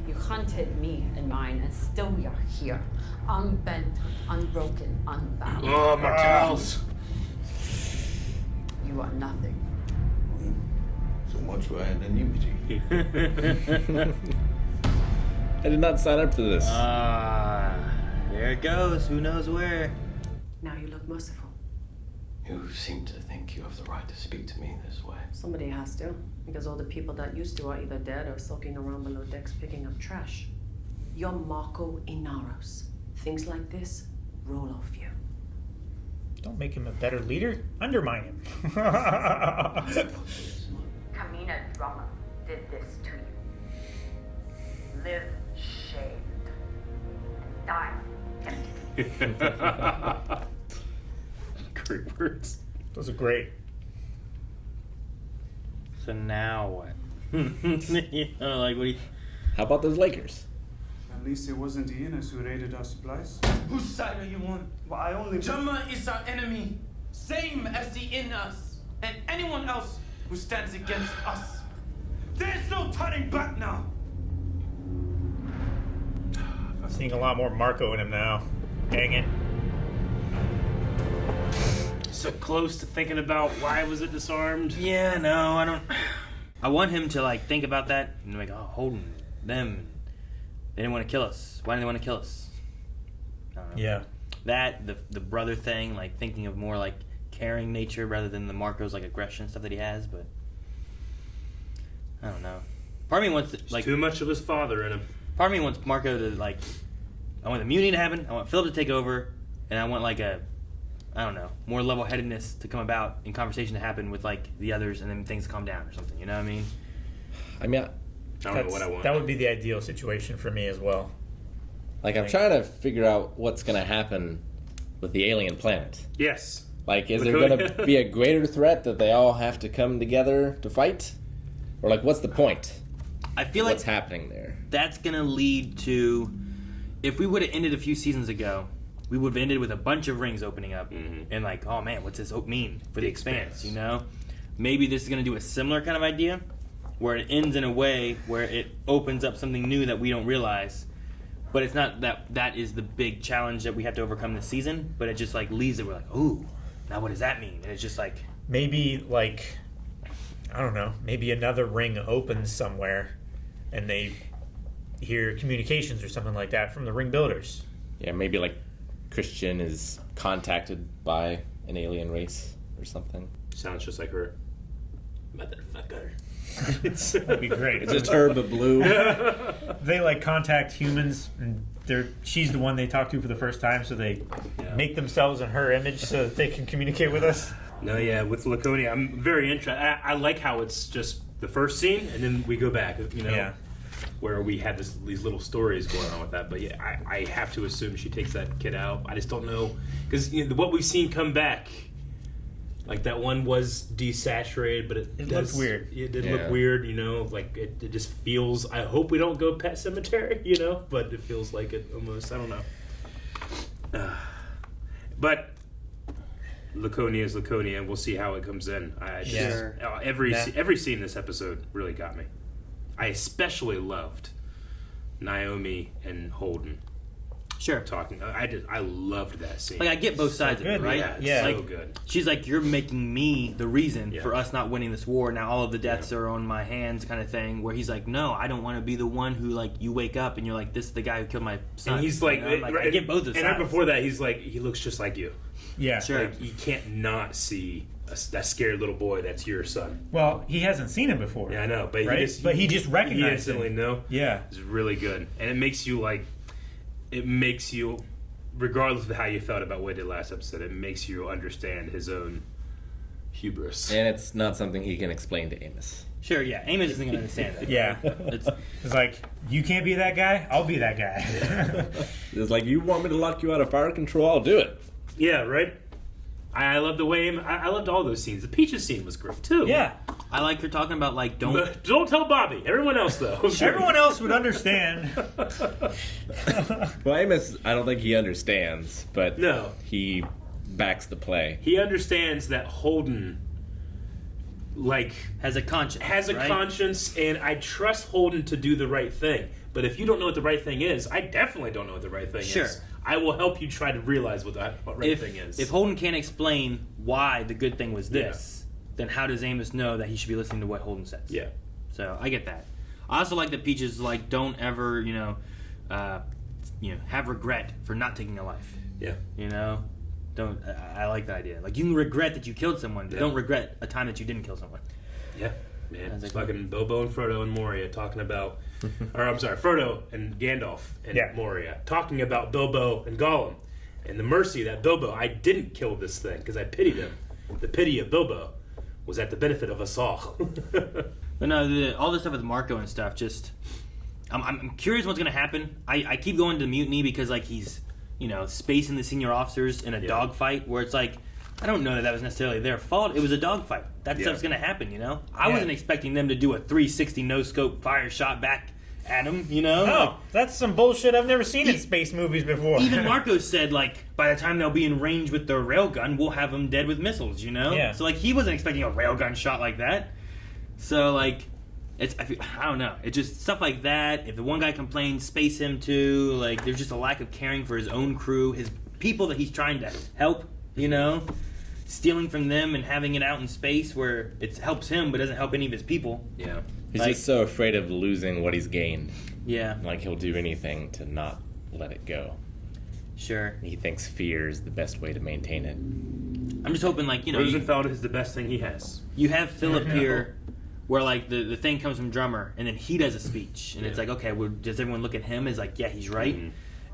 You hunted me and mine, and still we are here, unbent, unbroken, unbound. Oh, Martels. You are nothing. So much for anonymity. I did not sign up for this. There it goes. Who knows where? Now you look merciful. You seem to think you have the right to speak to me this way. Somebody has to, because all the people that used to are either dead or sulking around below decks picking up trash. You're Marco Inaros. Things like this roll off you. Don't make him a better leader. Undermine him. Kamina Drummer did this to you. Live shaved and die empty. Great words. Those are great. So now what? You know, like what do you... How about those Lakers? At least it wasn't the Innas who raided our supplies. Whose side are you on? Well, I only... Jama is our enemy, same as the Innas, and anyone else who stands against us. There's no turning back now. I'm seeing a lot more Marco in him now. Dang it. So close to thinking about why was it disarmed. Yeah, no, I don't... I want him to, like, think about that and, like, holding them They didn't want to kill us. Why did they want to kill us? I don't know. Yeah. That, the brother thing, like thinking of more like caring nature rather than the Marco's like aggression stuff that he has, but I don't know. Part of me wants to, like, too much of his father in him. Part of me wants Marco to like, I want the mutiny to happen, I want Philip to take over, and I want like a, I don't know, more level-headedness to come about and conversation to happen with like the others, and then things calm down or something. You know what I mean? I mean, I don't know what I want. That would be the ideal situation for me as well. Like, I'm trying to figure out what's going to happen with the alien planet. Yes. Like, is there going to be a greater threat that they all have to come together to fight? Or, like, what's the point? I feel like what's happening there? That's going to lead to, if we would have ended a few seasons ago, we would have ended with a bunch of rings opening up. And like, oh man, what's this mean for the Expanse, you know? Maybe this is going to do a similar kind of idea, where it ends in a way where it opens up something new that we don't realize. But it's not that is the big challenge that we have to overcome this season, but it just like leaves it, we're like, ooh, now what does that mean? And it's just like... Maybe, like, I don't know, maybe another ring opens somewhere and they hear communications or something like that from the ring builders. Yeah, maybe like Christian is contacted by an alien race or something. Sounds just like her. Motherfucker. That'd be great. It's just her, but blue. They like contact humans, and she's the one they talk to for the first time, so they make themselves in her image so that they can communicate with us. No, yeah, with Laconia, I'm very interested. I like how it's just the first scene, and then we go back, you know, where we had these little stories going on with that. But yeah, I have to assume she takes that kid out. I just don't know, because what we've seen come back, like that one was desaturated, but it looked weird. It did look weird, you know, like it just feels, I hope we don't go Pet Cemetery, you know, but it feels like it almost, I don't know. But Laconia is Laconia, and we'll see how it comes in. Every scene this episode really got me. I especially loved Naomi and Holden. Sure. Talking. I loved that scene. Like, I get both sides of it, right? Yeah, like, so good. She's like, you're making me the reason for us not winning this war. Now all of the deaths are on my hands, kind of thing. Where he's like, no, I don't want to be the one who, like, you wake up and you're like, this is the guy who killed my son. And he's like, you know? I get both of sides. And right before that, he's like, he looks just like you. Yeah, sure. Like, you can't not see that scared little boy. That's your son. Well, he hasn't seen him before. Yeah, I know, but right? he just recognized he instantly him. know. Yeah, it's really good, and it makes you regardless of how you felt about what he did last episode, it makes you understand his own hubris. And it's not something he can explain to Amos. Sure, yeah. Amos isn't going to understand that. Yeah. It's like, you can't be that guy, I'll be that guy. It's like, you want me to lock you out of fire control, I'll do it. Yeah, right? I love the way I loved all those scenes. The Peaches scene was great, too. Yeah. I like her talking about, like, don't tell Bobby. Everyone else, though. Everyone else would understand. Well, Amos, I don't think he understands, but no, he backs the play. He understands that Holden, like, has a conscience, and I trust Holden to do the right thing. But if you don't know what the right thing is, I definitely don't know what the right thing is. I will help you try to realize what the right thing is. If Holden can't explain why the good thing was this, then how does Amos know that he should be listening to what Holden says? Yeah. So I get that. I also like that Peaches like don't ever have regret for not taking a life. Yeah. You know, don't. I like that idea. Like, you can regret that you killed someone, but don't regret a time that you didn't kill someone. Yeah. Man, it's fucking Bilbo and Frodo and Moria talking about, or I'm sorry, Frodo and Gandalf and Moria talking about Bilbo and Gollum and the mercy that Bilbo, I didn't kill this thing because I pitied him. The pity of Bilbo was at the benefit of us all. But no, all this stuff with Marco and stuff, just, I'm curious what's going to happen. I keep going to Mutiny because, like, he's, spacing the senior officers in a dogfight where it's like, I don't know that was necessarily their fault. It was a dogfight. That stuff's going to happen, I wasn't expecting them to do a 360 no-scope fire shot back at him, No, that's some bullshit I've never seen in space movies before. Even Marco said, like, by the time they'll be in range with their railgun, we'll have them dead with missiles, Yeah. So, like, he wasn't expecting a railgun shot like that. So, like, I don't know. It's just stuff like that. If the one guy complains, space him too. Like, there's just a lack of caring for his own crew, his people that he's trying to help, stealing from them and having it out in space where it helps him but doesn't help any of his people. Yeah. He's just so afraid of losing what he's gained. Yeah. Like he'll do anything to not let it go. Sure. He thinks fear is the best way to maintain it. I'm just hoping, like, you know... Rosenfeld is the best thing he has. You have Philip here where, like, the thing comes from Drummer, and then he does a speech. And it's like, okay, well, does everyone look at him as like, yeah, he's right? Mm-hmm.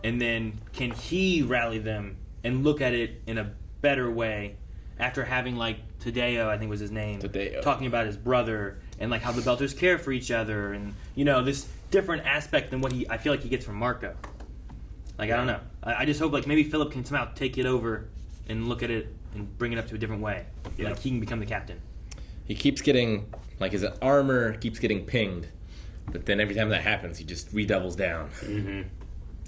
And then can he rally them and look at it in a better way after having, like, Tadeo, I think was his name, talking about his brother and, like, how the Belters care for each other and, you know, this different aspect than what I feel like he gets from Marco. Like, I don't know. I just hope, like, maybe Philip can somehow take it over and look at it and bring it up to a different way. Yeah. Like, he can become the captain. He keeps getting, like, his armor keeps getting pinged, but then every time that happens, he just redoubles down. Mm-hmm.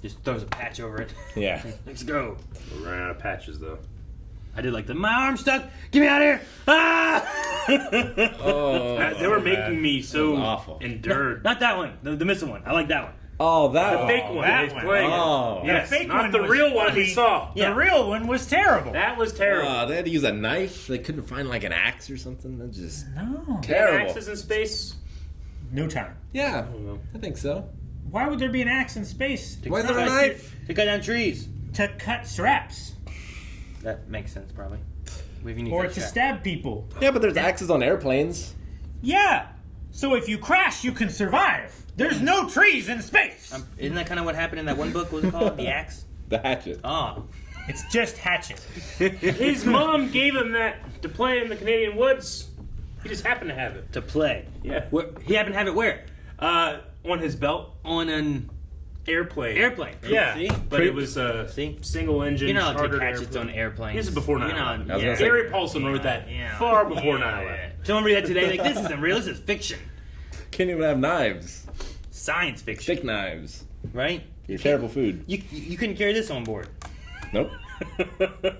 Just throws a patch over it. Yeah. Let's go. We're running out of patches, though. I did like my arm's stuck. Get me out of here! Ah! They were making me so awful. Endured. Not that one. The missile one. I like that one. Oh, that the fake one. That one. Oh, yes. The fake not one the was real one funny. we saw. The real one was terrible. That was terrible. They had to use a knife. They couldn't find like an axe or something. That's just no terrible. Axes in space? No time. Yeah, I think so. Why would there be an axe in space? Why is there a knife? To cut down trees. To cut straps. That makes sense, probably. Or to stab people. Yeah, but there's axes on airplanes. Yeah. So if you crash, you can survive. There's no trees in space. Isn't that kind of what happened in that one book? What was it called? The Axe? The Hatchet. Oh. It's just Hatchet. His mom gave him that to play in the Canadian woods. He just happened to have it. To play? Yeah. He happened to have it where? On his belt. On an... Airplane. Yeah. See? But it was a single engine. You know how to chartered take hatchets on airplanes. This is before 9/11. You know, Gary Paulson wrote that far before 9/11. Someone read that today, like, this isn't real, this is fiction. Can't even have knives. Science fiction. Steak knives. Right? You're terrible food. You couldn't carry this on board. Nope.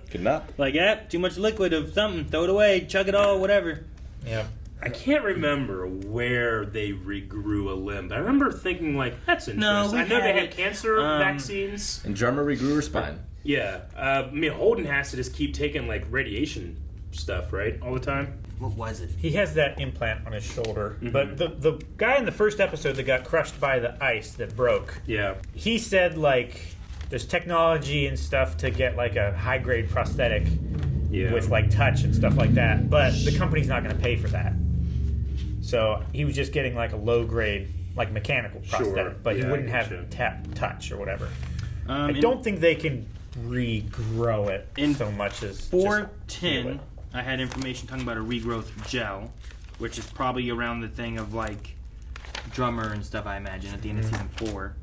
Could not. Like, too much liquid of something, throw it away, chug it all, whatever. Yeah. I can't remember where they regrew a limb, but I remember thinking, like, that's interesting. I know they had cancer vaccines. And Drummer regrew her spine. Yeah. I mean, Holden has to just keep taking, like, radiation stuff, right? All the time? What was it? He has that implant on his shoulder. Mm-hmm. But the guy in the first episode that got crushed by the ice that broke, he said, like, there's technology and stuff to get, like, a high-grade prosthetic with, like, touch and stuff like that. But the company's not going to pay for that. So he was just getting, like, a low-grade, like, mechanical prosthetic. But he wouldn't have touch or whatever. I don't think they can regrow it so much as 410. I had information talking about a regrowth gel, which is probably around the thing of, like, Drummer and stuff, I imagine, at the end of season 4.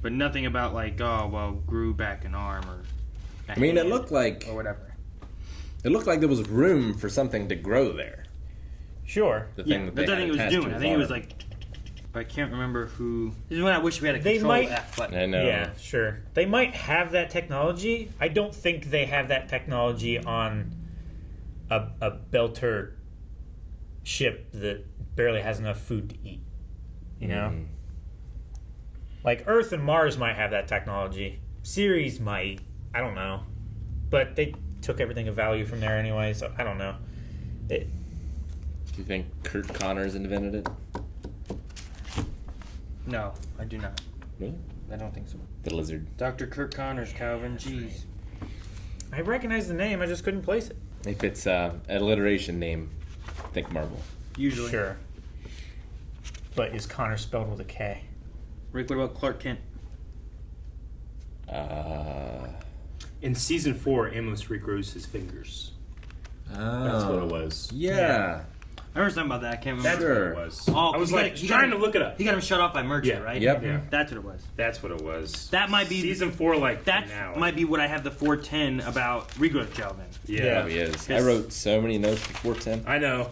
But nothing about, like, grew back an arm or... I mean, it looked like... Or whatever. It looked like there was room for something to grow there. Sure. The thing that's what I think it was doing. I think it was, like... But I can't remember who... This is when I wish we had a Control F button. I know. Yeah, sure. They might have that technology. I don't think they have that technology on a Belter ship that barely has enough food to eat. You know? Like, Earth and Mars might have that technology. Ceres might. I don't know. But they took everything of value from there anyway, so I don't know. Do you think Kurt Connors invented it? No, I do not. Really? I don't think so. The lizard. Dr. Kurt Connors, Calvin, jeez. I recognize the name, I just couldn't place it. If it's an alliteration name, think Marvel. Usually. Sure. But is Connor spelled with a K? Rick, what about Clark Kent? In season 4, Amos regrows his fingers. That's what it was. Yeah. I remember something about that. I can't remember. That's what it was. Oh, I was like trying to look it up. He got him shut off by Merchant, right? Yep. Yeah. That's what it was. That's what it was. That might be season 4. Like that now. might be what I have the 410 about regrowth gel then. Yeah, probably is. I wrote so many notes for 410. I know.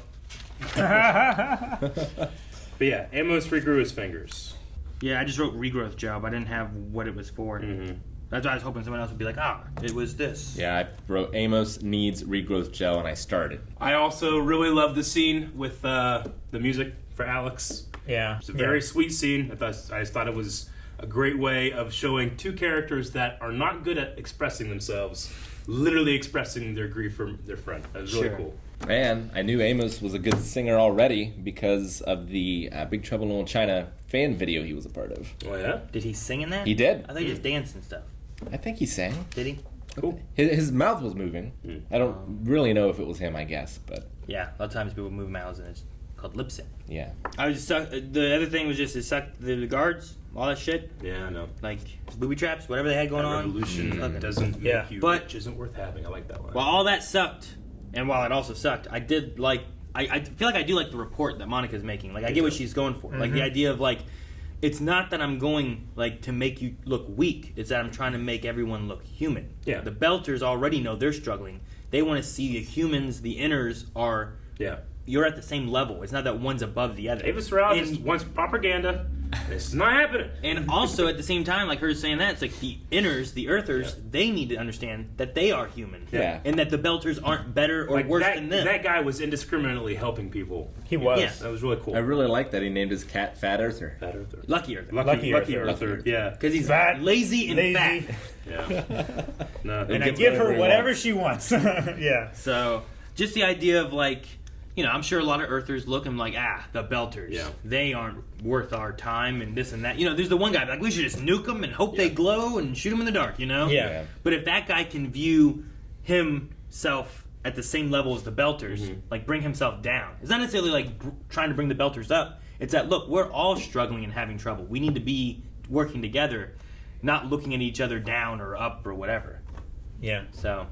But yeah, Amos regrew his fingers. Yeah, I just wrote regrowth gel, but I didn't have what it was for. Mm-hmm. That's why I was hoping someone else would be like, it was this. Yeah, I wrote Amos needs regrowth gel, and I started. I also really love the scene with the music for Alex. Yeah. It's a very sweet scene. I just thought it was a great way of showing two characters that are not good at expressing themselves, literally expressing their grief for their friend. That was really cool. And I knew Amos was a good singer already because of the Big Trouble in Little China fan video he was a part of. Oh, yeah? Did he sing in that? He did. I thought he just danced and stuff. I think he sang. Did he? Cool. His mouth was moving. I don't really know if it was him, I guess, but... Yeah, a lot of times people move mouths and it's called lip sync. Yeah. I was just the other thing was just it sucked the guards, all that shit. Yeah, I know. Like booby traps, whatever they had going on. Revolution that doesn't make you but rich isn't worth having. I like that one. While all that sucked, and while it also sucked, I did like. I feel like I do like the report that Monica's making. Like I get what she's going for. Like the idea of like, it's not that I'm going like to make you look weak. It's that I'm trying to make everyone look human. Yeah. The Belters already know they're struggling. They want to see the humans, the inners are. Yeah. You're at the same level. It's not that one's above the other. Davis Rao just wants propaganda. It's not happening. And also at the same time, like her saying that, it's like the inners, the earthers, they need to understand that they are human. Yeah. And that the Belters aren't better or worse than them. That guy was indiscriminately helping people. He was. Yeah. That was really cool. I really like that he named his cat Fat Earther. Fat Earther. Lucky Earther. Lucky Earther. Yeah. Because he's Fat, lazy and fat. Yeah. No, and I give her whatever she wants. Yeah. So, just the idea of like, you know, I'm sure a lot of Earthers look and like, the Belters. Yeah. They aren't worth our time and this and that. You know, there's the one guy like, we should just nuke them and hope they glow and shoot them in the dark, you know? Yeah. But if that guy can view himself at the same level as the Belters, like bring himself down. It's not necessarily like trying to bring the Belters up. It's that, look, we're all struggling and having trouble. We need to be working together, not looking at each other down or up or whatever. Yeah. So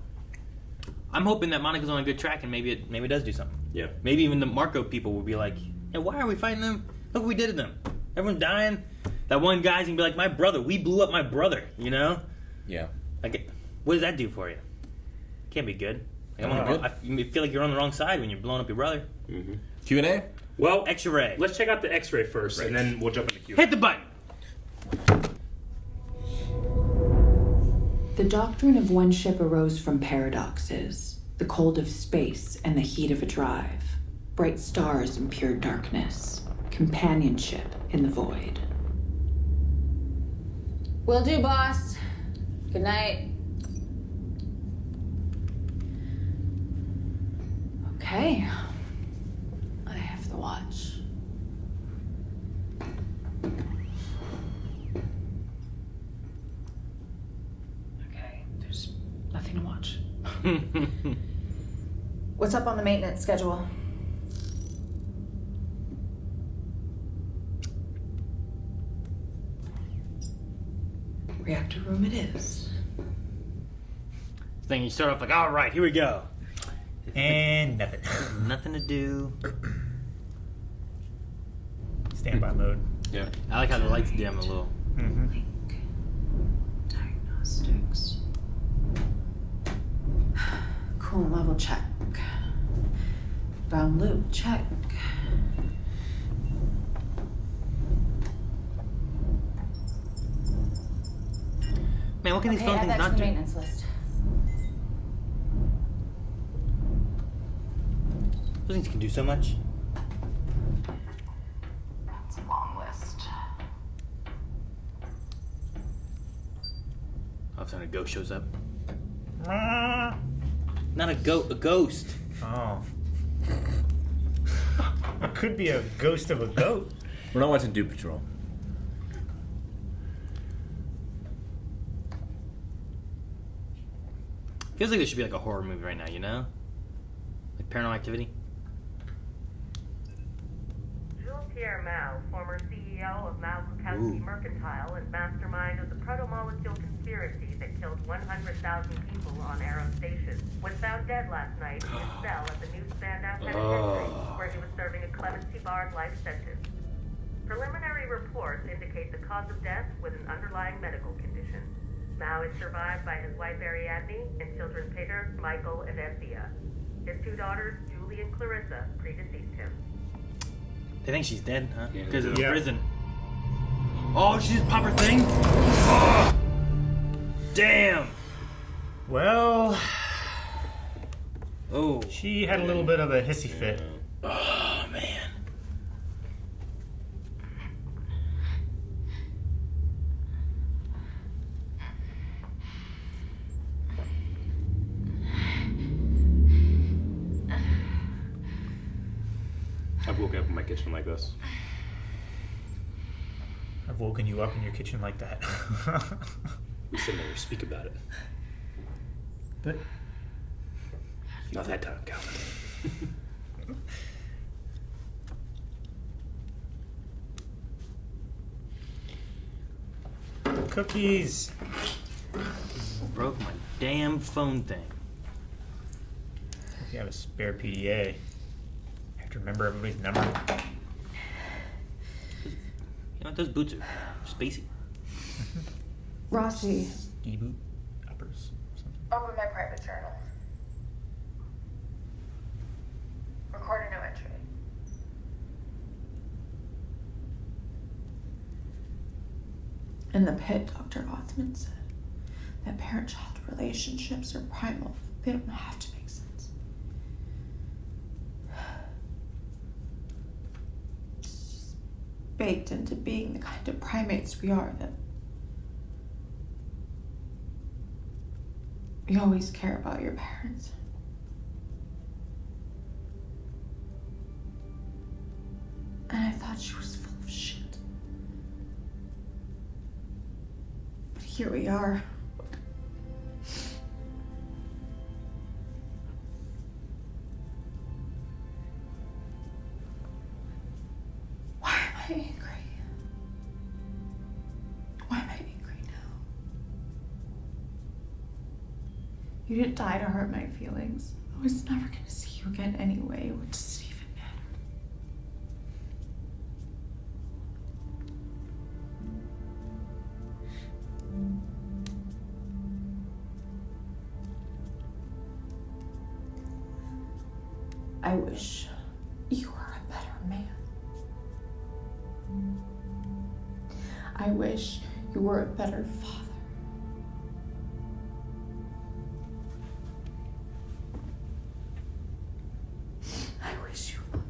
I'm hoping that Monica's on a good track and maybe it does do something. Yeah. Maybe even the Marco people will be like, hey, why are we fighting them? Look what we did to them. Everyone's dying. That one guy's gonna be like, my brother. We blew up my brother, you know? Yeah. Like, what does that do for you? Can't be good. Like, I feel like you're on the wrong side when you're blowing up your brother. Q&A? Well, X-ray. Let's check out the X-ray first, and then we'll jump into Q&A. Hit the button. The doctrine of one ship arose from paradoxes, the cold of space and the heat of a drive, bright stars in pure darkness, companionship in the void. Will do, boss. Good night. Okay. I have the watch. Okay, there's nothing to watch. What's up on the maintenance schedule? Reactor room it is. Then you start off like, all right, here we go. And nothing. Nothing to do. Standby mode. Yeah. I like how the lights dim a little. Mm-hmm. Diagnostics. Coolant level check. Brown loop check. Man, what can these phone add things that to not the do? maintenance list. Those things can do so much. That's a long list. All of a sudden a ghost shows up. Not a goat, a ghost. Oh. It could be a ghost of a goat. We're not watching Doom Patrol. Feels like this should be like a horror movie right now, you know? Like Paranormal Activity. Pierre Mao, former CEO of Mao Kukowski Mercantile and mastermind of the proto-molecule conspiracy that killed 100,000 people on Arrow Station, was found dead last night in his cell at the New Spandau Penitentiary, where he was serving a clemency-barred life sentence. Preliminary reports indicate the cause of death was an underlying medical condition. Mao is survived by his wife Ariadne and children Peter, Michael, and Anthea. His two daughters, Julie and Clarissa, predeceased him. They think she's dead, huh? Because of the Yeah. prison. Oh, she just popped her thing? Oh, damn! Well, oh, she had a little bit of a hissy fit. Oh, man. I've woken up in my kitchen like this. I've woken you up in your kitchen like that. We sit there and speak about it. But not that time, Calvin. Cookies. Broke my damn phone thing. If you have a spare PDA, you have to remember everybody's number. You know what? Those boots are spacey. Rossi. Ski boot uppers. Open my private journal. Record a new entry. In the pit, Dr. Othman said that parent-child relationships are primal. They don't have to make sense. It's just baked into being the kind of primates we are that you always care about your parents. And I thought she was full of shit. But here we are. Why am I angry? Why am I angry now? You didn't die to hurt my feelings. I was never gonna see you again anyway. What does it even matter? I wish you were a better man. I wish you were a better father. I wish you loved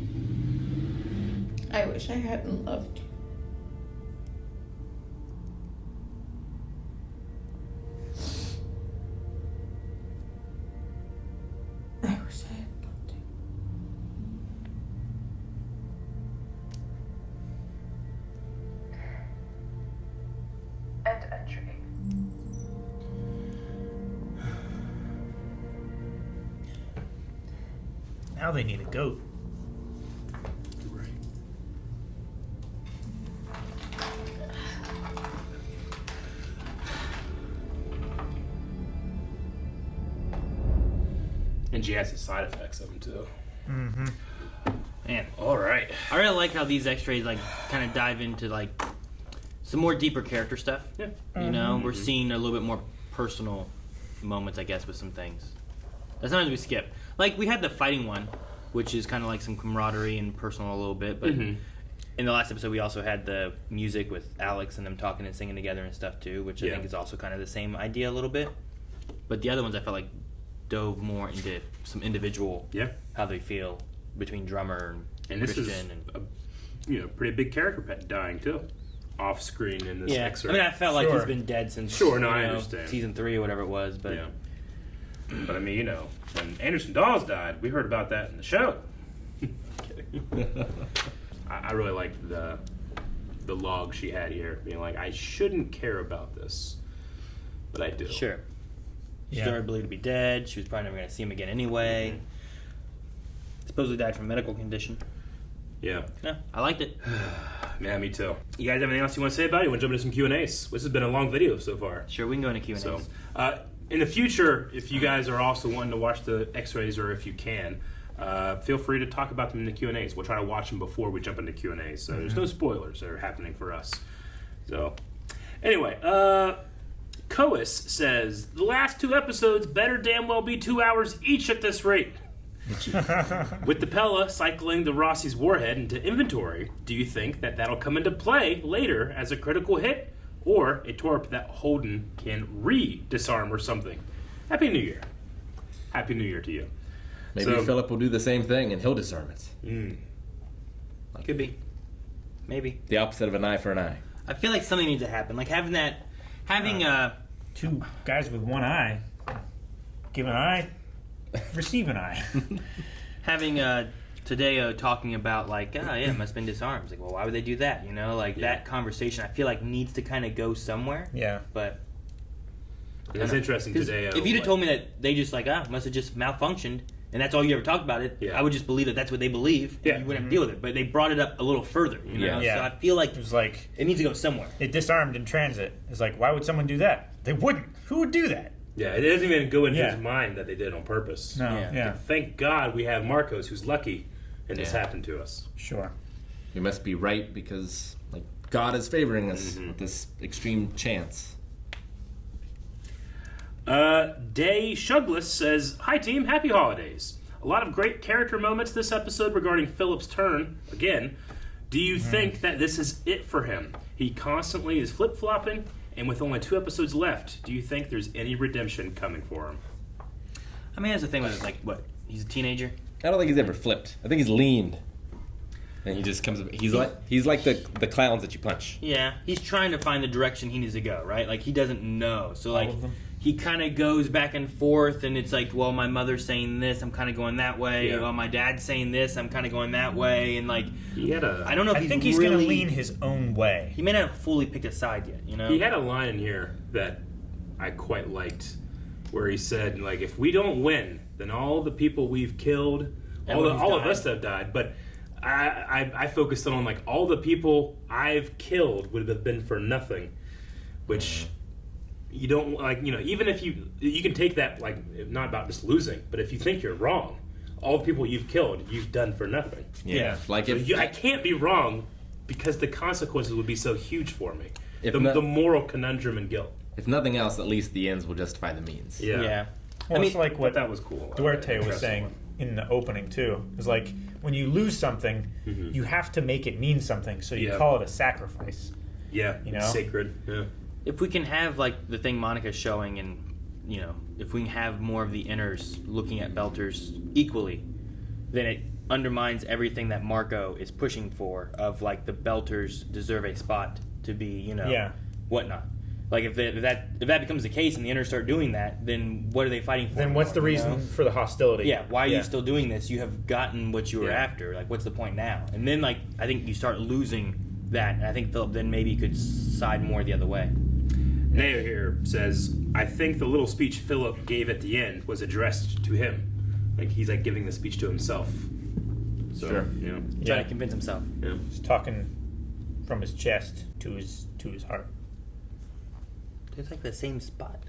me. I wish I hadn't loved you. I wish I had loved you. End entry. Now they need a goat. Right. And she has the side effects of them too. Mm-hmm. Man, all right. I really like how these X-rays like kind of dive into like some more deeper character stuff. Yeah. You know, Mhm. we're seeing a little bit more personal moments, I guess, with some things. Sometimes we skip. Like we had the fighting one, which is kind of like some camaraderie and personal a little bit. But Mhm. in the last episode, we also had the music with Alex and them talking and singing together and stuff too, which I Yeah. think is also kind of the same idea a little bit. But the other ones, I felt like dove more into some individual, how they feel between drummer And this Christian is a pretty big character pet dying too, off screen in this yeah. excerpt. I mean, I felt like he's been dead since I know, understand season 3 or whatever it was, but yeah. But I mean, when Anderson Dawes died, we heard about that in the show. Kidding. I really liked the log she had here, being like, I shouldn't care about this, but I do. Sure. She's Yeah. already believed to be dead. She was probably never going to see him again anyway. Supposedly died from a medical condition. Yeah. Yeah, I liked it. Yeah, me too. You guys have anything else you want to say about it? You want to jump into some Q&As? This has been a long video so far. Sure, we can go into Q&As. So, in the future, if you guys are also wanting to watch the X-rays, or if you can, feel free to talk about them in the Q&As. We'll try to watch them before we jump into Q&As. So there's no spoilers that are happening for us. So, anyway, Coas says, the last 2 episodes better damn well be 2 hours each at this rate. With the Pella cycling the Rossi's warhead into inventory, do you think that that'll come into play later as a critical hit, or a torp that Holden can re-disarm or something? Happy New Year. Happy New Year to you. Maybe Philip will do the same thing and he'll disarm it. Could be. Maybe. The opposite of an eye for an eye. I feel like something needs to happen. Like having 2 guys with one eye. Give an eye receive an eye. Having Tadeo talking about like, it must have been disarmed. It's like, well, why would they do that? You know, like that conversation. I feel like needs to kind of go somewhere. Yeah, but it's interesting today. If you'd have told me that they just like, must have just malfunctioned, and that's all you ever talked about it, I would just believe that that's what they believe. And you wouldn't have to deal with it. But they brought it up a little further. You know, so I feel like it was like it needs to go somewhere. It disarmed in transit. It's like, why would someone do that? They wouldn't. Who would do that? Yeah, it doesn't even go into his mind that they did it on purpose. No, yeah. Thank God we have Marcos, who's lucky, and this happened to us. Sure. We must be right because, like, God is favoring us with this extreme chance. Day Shugless says, "Hi team, happy holidays. A lot of great character moments this episode regarding Philip's turn. Again, do you think that this is it for him? He constantly is flip-flopping, and with only 2 episodes left, do you think there's any redemption coming for him?" I mean, that's the thing with it, like, what? He's a teenager? I don't think he's ever flipped. I think he's leaned. And he just comes. He's like the clowns that you punch. Yeah, he's trying to find the direction he needs to go, right? Like, he doesn't know. So, like, he kind of goes back and forth, and it's like, well, my mother's saying this, I'm kind of going that way. Yeah. Well, my dad's saying this, I'm kind of going that way. And, like, I don't know if I think he's really going to lean his own way. He may not have fully picked a side yet, you know? He had a line in here that I quite liked, where he said, like, if we don't win, then all the people we've killed, all of us have died. But I focused on, like, all the people I've killed would have been for nothing, which you don't, like, you know, even if you can take that, like, not about just losing, but if you think you're wrong, all the people you've killed, you've done for nothing. Yeah. Like, so if I can't be wrong because the consequences would be so huge for me. If The moral conundrum and guilt. If nothing else, at least the ends will justify the means. Yeah. Well, it's like what that was cool. Duarte was saying in the opening too. It's like when you lose something, you have to make it mean something, so you call it a sacrifice. Yeah, you know, sacred. Yeah. If we can have, like, the thing Monica's showing, and, you know, if we can have more of the inners looking at Belters equally, then it undermines everything that Marco is pushing for, of, like, the Belters deserve a spot to be, you know, whatnot. Like, if that becomes the case and the inners start doing that, then what are they fighting for? Then what's the reason for the hostility? Yeah, why are you still doing this? You have gotten what you were after. Like, what's the point now? And then, like, I think you start losing that. And I think Philip then maybe could side more the other way. Neo here says, I think the little speech Philip gave at the end was addressed to him. Like, he's, like, giving the speech to himself. So, you know. Trying to convince himself. Yeah. He's talking from his chest to his heart. It's like the same spot.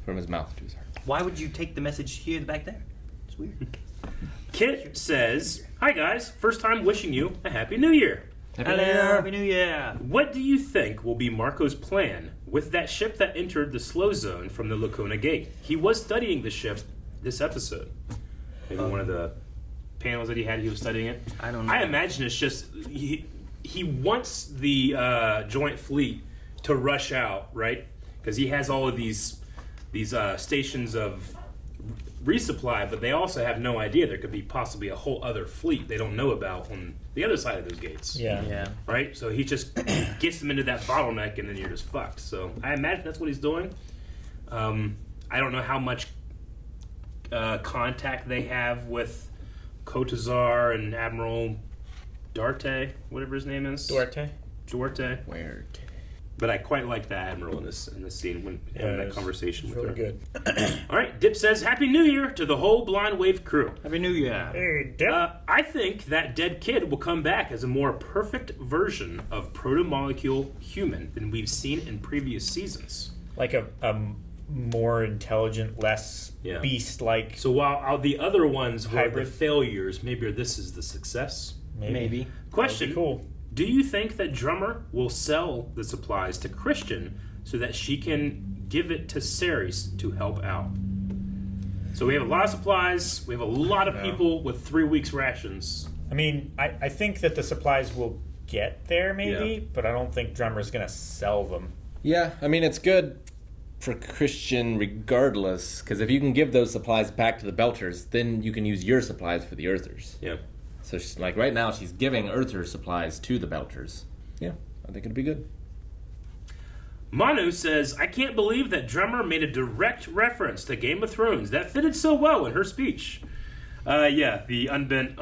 From his mouth to his heart. Why would you take the message here back there? It's weird. Kit says, hi guys, first time wishing you a Happy New Year. Happy New Year. What do you think will be Marco's plan with that ship that entered the slow zone from the Lacuna Gate? He was studying the ship this episode. Maybe one of the panels that he was studying it. I don't know. I imagine it's just, he wants the joint fleet to rush out, right? Because he has all of these stations of resupply, but they also have no idea there could be possibly a whole other fleet they don't know about on the other side of those gates. Yeah. Right? So he just gets them into that bottleneck, and then you're just fucked. So I imagine that's what he's doing. I don't know how much contact they have with Kotazar and Admiral Duarte, whatever his name is. Duarte. But I quite like that Admiral in this scene when having that conversation with really her. good. All right, Dip says, Happy New Year to the whole Blind Wave crew. Happy New Year. Hey, Dip. I think that dead kid will come back as a more perfect version of proto-molecule human than we've seen in previous seasons. Like a more intelligent, less beast-like. So while the other ones were the failures, maybe this is the success. Maybe. Question. Cool. Do you think that Drummer will sell the supplies to Christian so that she can give it to Ceres to help out? So we have a lot of supplies. We have a lot of people with 3 weeks' rations. I mean, I think that the supplies will get there, maybe, but I don't think Drummer's going to sell them. Yeah, I mean, it's good for Christian regardless, because if you can give those supplies back to the Belters, then you can use your supplies for the Earthers. Yeah. So, she's, like, right now, she's giving Earther supplies to the Belters. Yeah, I think it'd be good. Manu says, I can't believe that Drummer made a direct reference to Game of Thrones. That fitted so well in her speech. The unbent,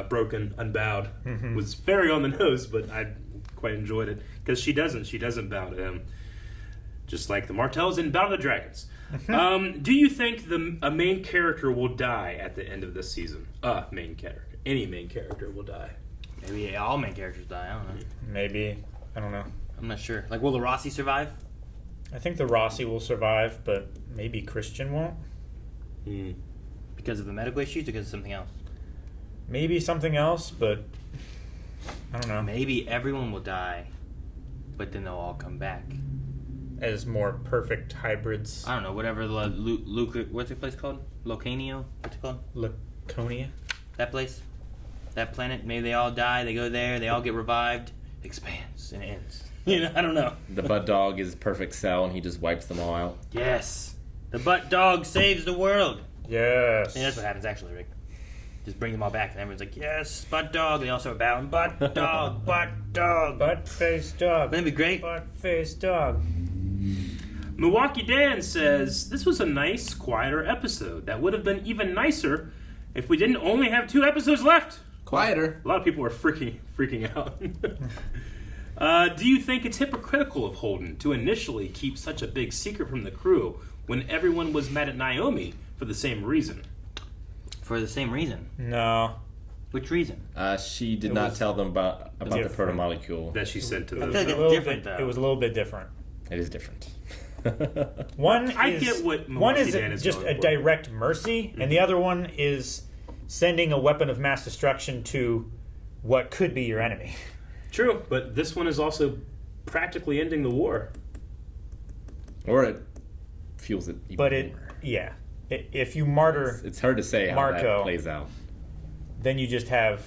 broken, unbowed was very on the nose, but I quite enjoyed it. Because she doesn't bow to him. Just like the Martells in Battle of the Dragons. Do you think a main character will die at the end of this season? Main character. Any main character will die. Maybe all main characters die, I don't know. Maybe. I don't know. I'm not sure. Like, will the Rossi survive? I think the Rossi will survive, but maybe Christian won't. Because of the medical issues or because of something else? Maybe something else, but I don't know. Maybe everyone will die, but then they'll all come back. As more perfect hybrids. I don't know, whatever what's the place called? Locanio? What's it called? Laconia? That place? That planet? Maybe they all die, they go there, they all get revived, expands, and it ends. I don't know. The butt dog is perfect cell, and he just wipes them all out. Yes. The butt dog saves the world. Yes. That's what happens, actually, Rick. Just bring them all back, and everyone's like, yes, butt dog. They all start bowing, butt dog, butt dog. Butt-faced dog. That'd be great. Butt-faced dog. Milwaukee Dan says, this was a nice, quieter episode. That would have been even nicer if we didn't only have 2 episodes left. Quieter. A lot of people are freaking out. Do you think it's hypocritical of Holden to initially keep such a big secret from the crew when everyone was mad at Naomi for the same reason? For the same reason? No. Which reason? She did not tell them about the protomolecule that she sent to them. I feel like it's different, though. It was a little bit different. It is different. One is just a direct mercy, and the other one is sending a weapon of mass destruction to what could be your enemy. True, but this one is also practically ending the war. Or it fuels it even more. Yeah. If you martyr it's hard to say how Marco, that plays out. Then you just have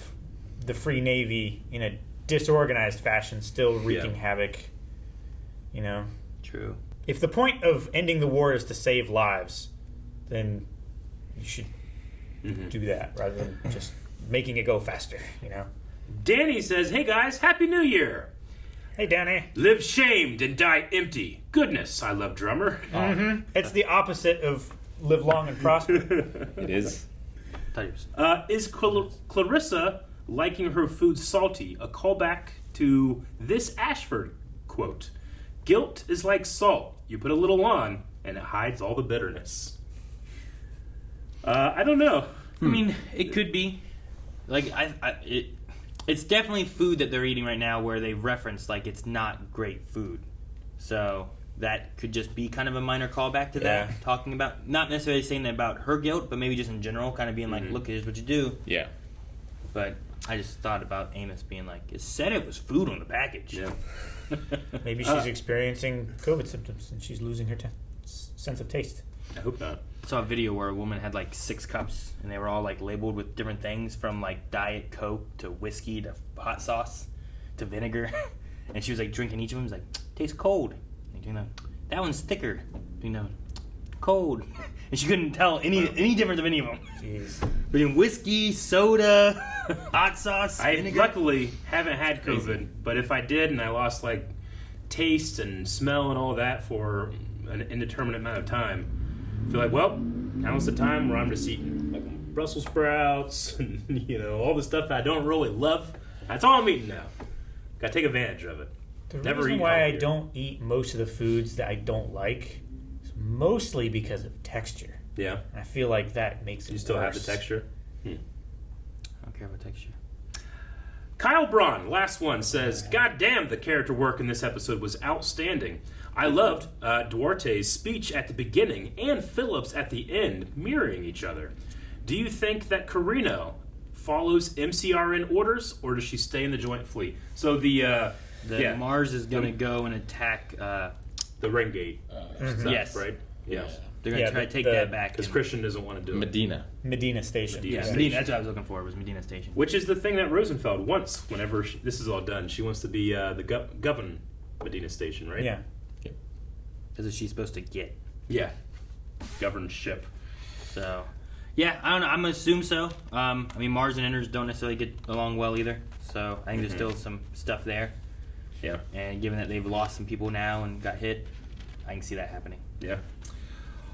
the Free Navy in a disorganized fashion still wreaking havoc. True. If the point of ending the war is to save lives, then you should do that rather than just making it go faster, Danny says, hey guys, Happy New Year. Hey, Danny. Live shamed and die empty. Goodness, I love Drummer. It's the opposite of live long and prosper. It is. Is Clarissa liking her food salty a callback to this Ashford quote? Guilt is like salt. You put a little on, and it hides all the bitterness. I don't know. I mean, it could be. Like, it's definitely food that they're eating right now where they reference, like, it's not great food. So that could just be kind of a minor callback to that. Talking about, not necessarily saying that about her guilt, but maybe just in general, kind of being like, look, here's what you do. Yeah. But I just thought about Amos being like, it said it was food on the package. Yeah. Maybe she's experiencing COVID symptoms and she's losing her sense of taste. I hope not. I saw a video where a woman had like 6 cups and they were all like labeled with different things from like Diet Coke to whiskey to hot sauce to vinegar. And she was like drinking each of them. It was like, tastes cold. And, that one's thicker. Cold. And she couldn't tell any difference of any of them. Jeez. Between whiskey, soda, hot sauce, vinegar. I luckily haven't had COVID, but if I did and I lost like taste and smell and all that for an indeterminate amount of time, I feel like, well, now's the time where I'm just eating like Brussels sprouts and all the stuff I don't really love. That's all I'm eating now. Gotta take advantage of it. The reason why I don't eat most of the foods that I don't like is mostly because of texture. Yeah. I feel like that makes it You still worse. have the texture? I don't care about texture. Kyle Braun, last one, says, God damn, the character work in this episode was outstanding. I loved Duarte's speech at the beginning and Phillips at the end mirroring each other. Do you think that Carino follows MCRN orders, or does she stay in the Joint Fleet? So the Mars is going to go and attack the Ring Gate stuff, yes. right? Yeah. They're going to try to take that back. Because Christian doesn't want to do Medina. Medina Station. Medina, that's what I was looking for, was Medina Station. Which is the thing that Rosenfeld wants whenever this is all done. She wants to be the govern Medina Station, right? Yeah. That's what she's supposed to get. Yeah. Govern ship. So, yeah, I don't know. I'm going to assume so. I mean, Mars and Enders don't necessarily get along well either. So I think there's still some stuff there. Yeah. And given that they've lost some people now and got hit, I can see that happening. Yeah.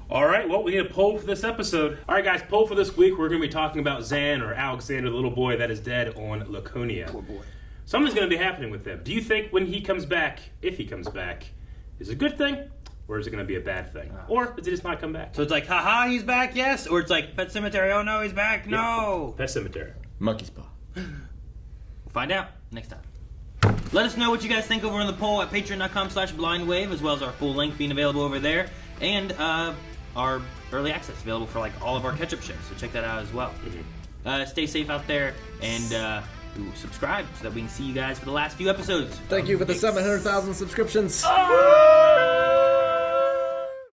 All right, well, we need a poll for this episode. All right, guys, poll for this week. We're going to be talking about Zan, or Alexander, the little boy that is dead on Laconia. Poor boy. Something's going to be happening with him. Do you think when he comes back, if he comes back, is it a good thing? Or is it going to be a bad thing? Or does he just not come back? So it's like, haha, he's back, yes? Or it's like, Pet Cemetery, oh no, he's back, no! Pet Cemetery. Monkey's paw. We'll find out next time. Let us know what you guys think over on the poll at patreon.com/blindwave, as well as our full link being available over there. And our early access available for like all of our catch-up shows, so check that out as well. Stay safe out there, and subscribe so that we can see you guys for the last few episodes. Thank you for the 700,000 subscriptions. Oh!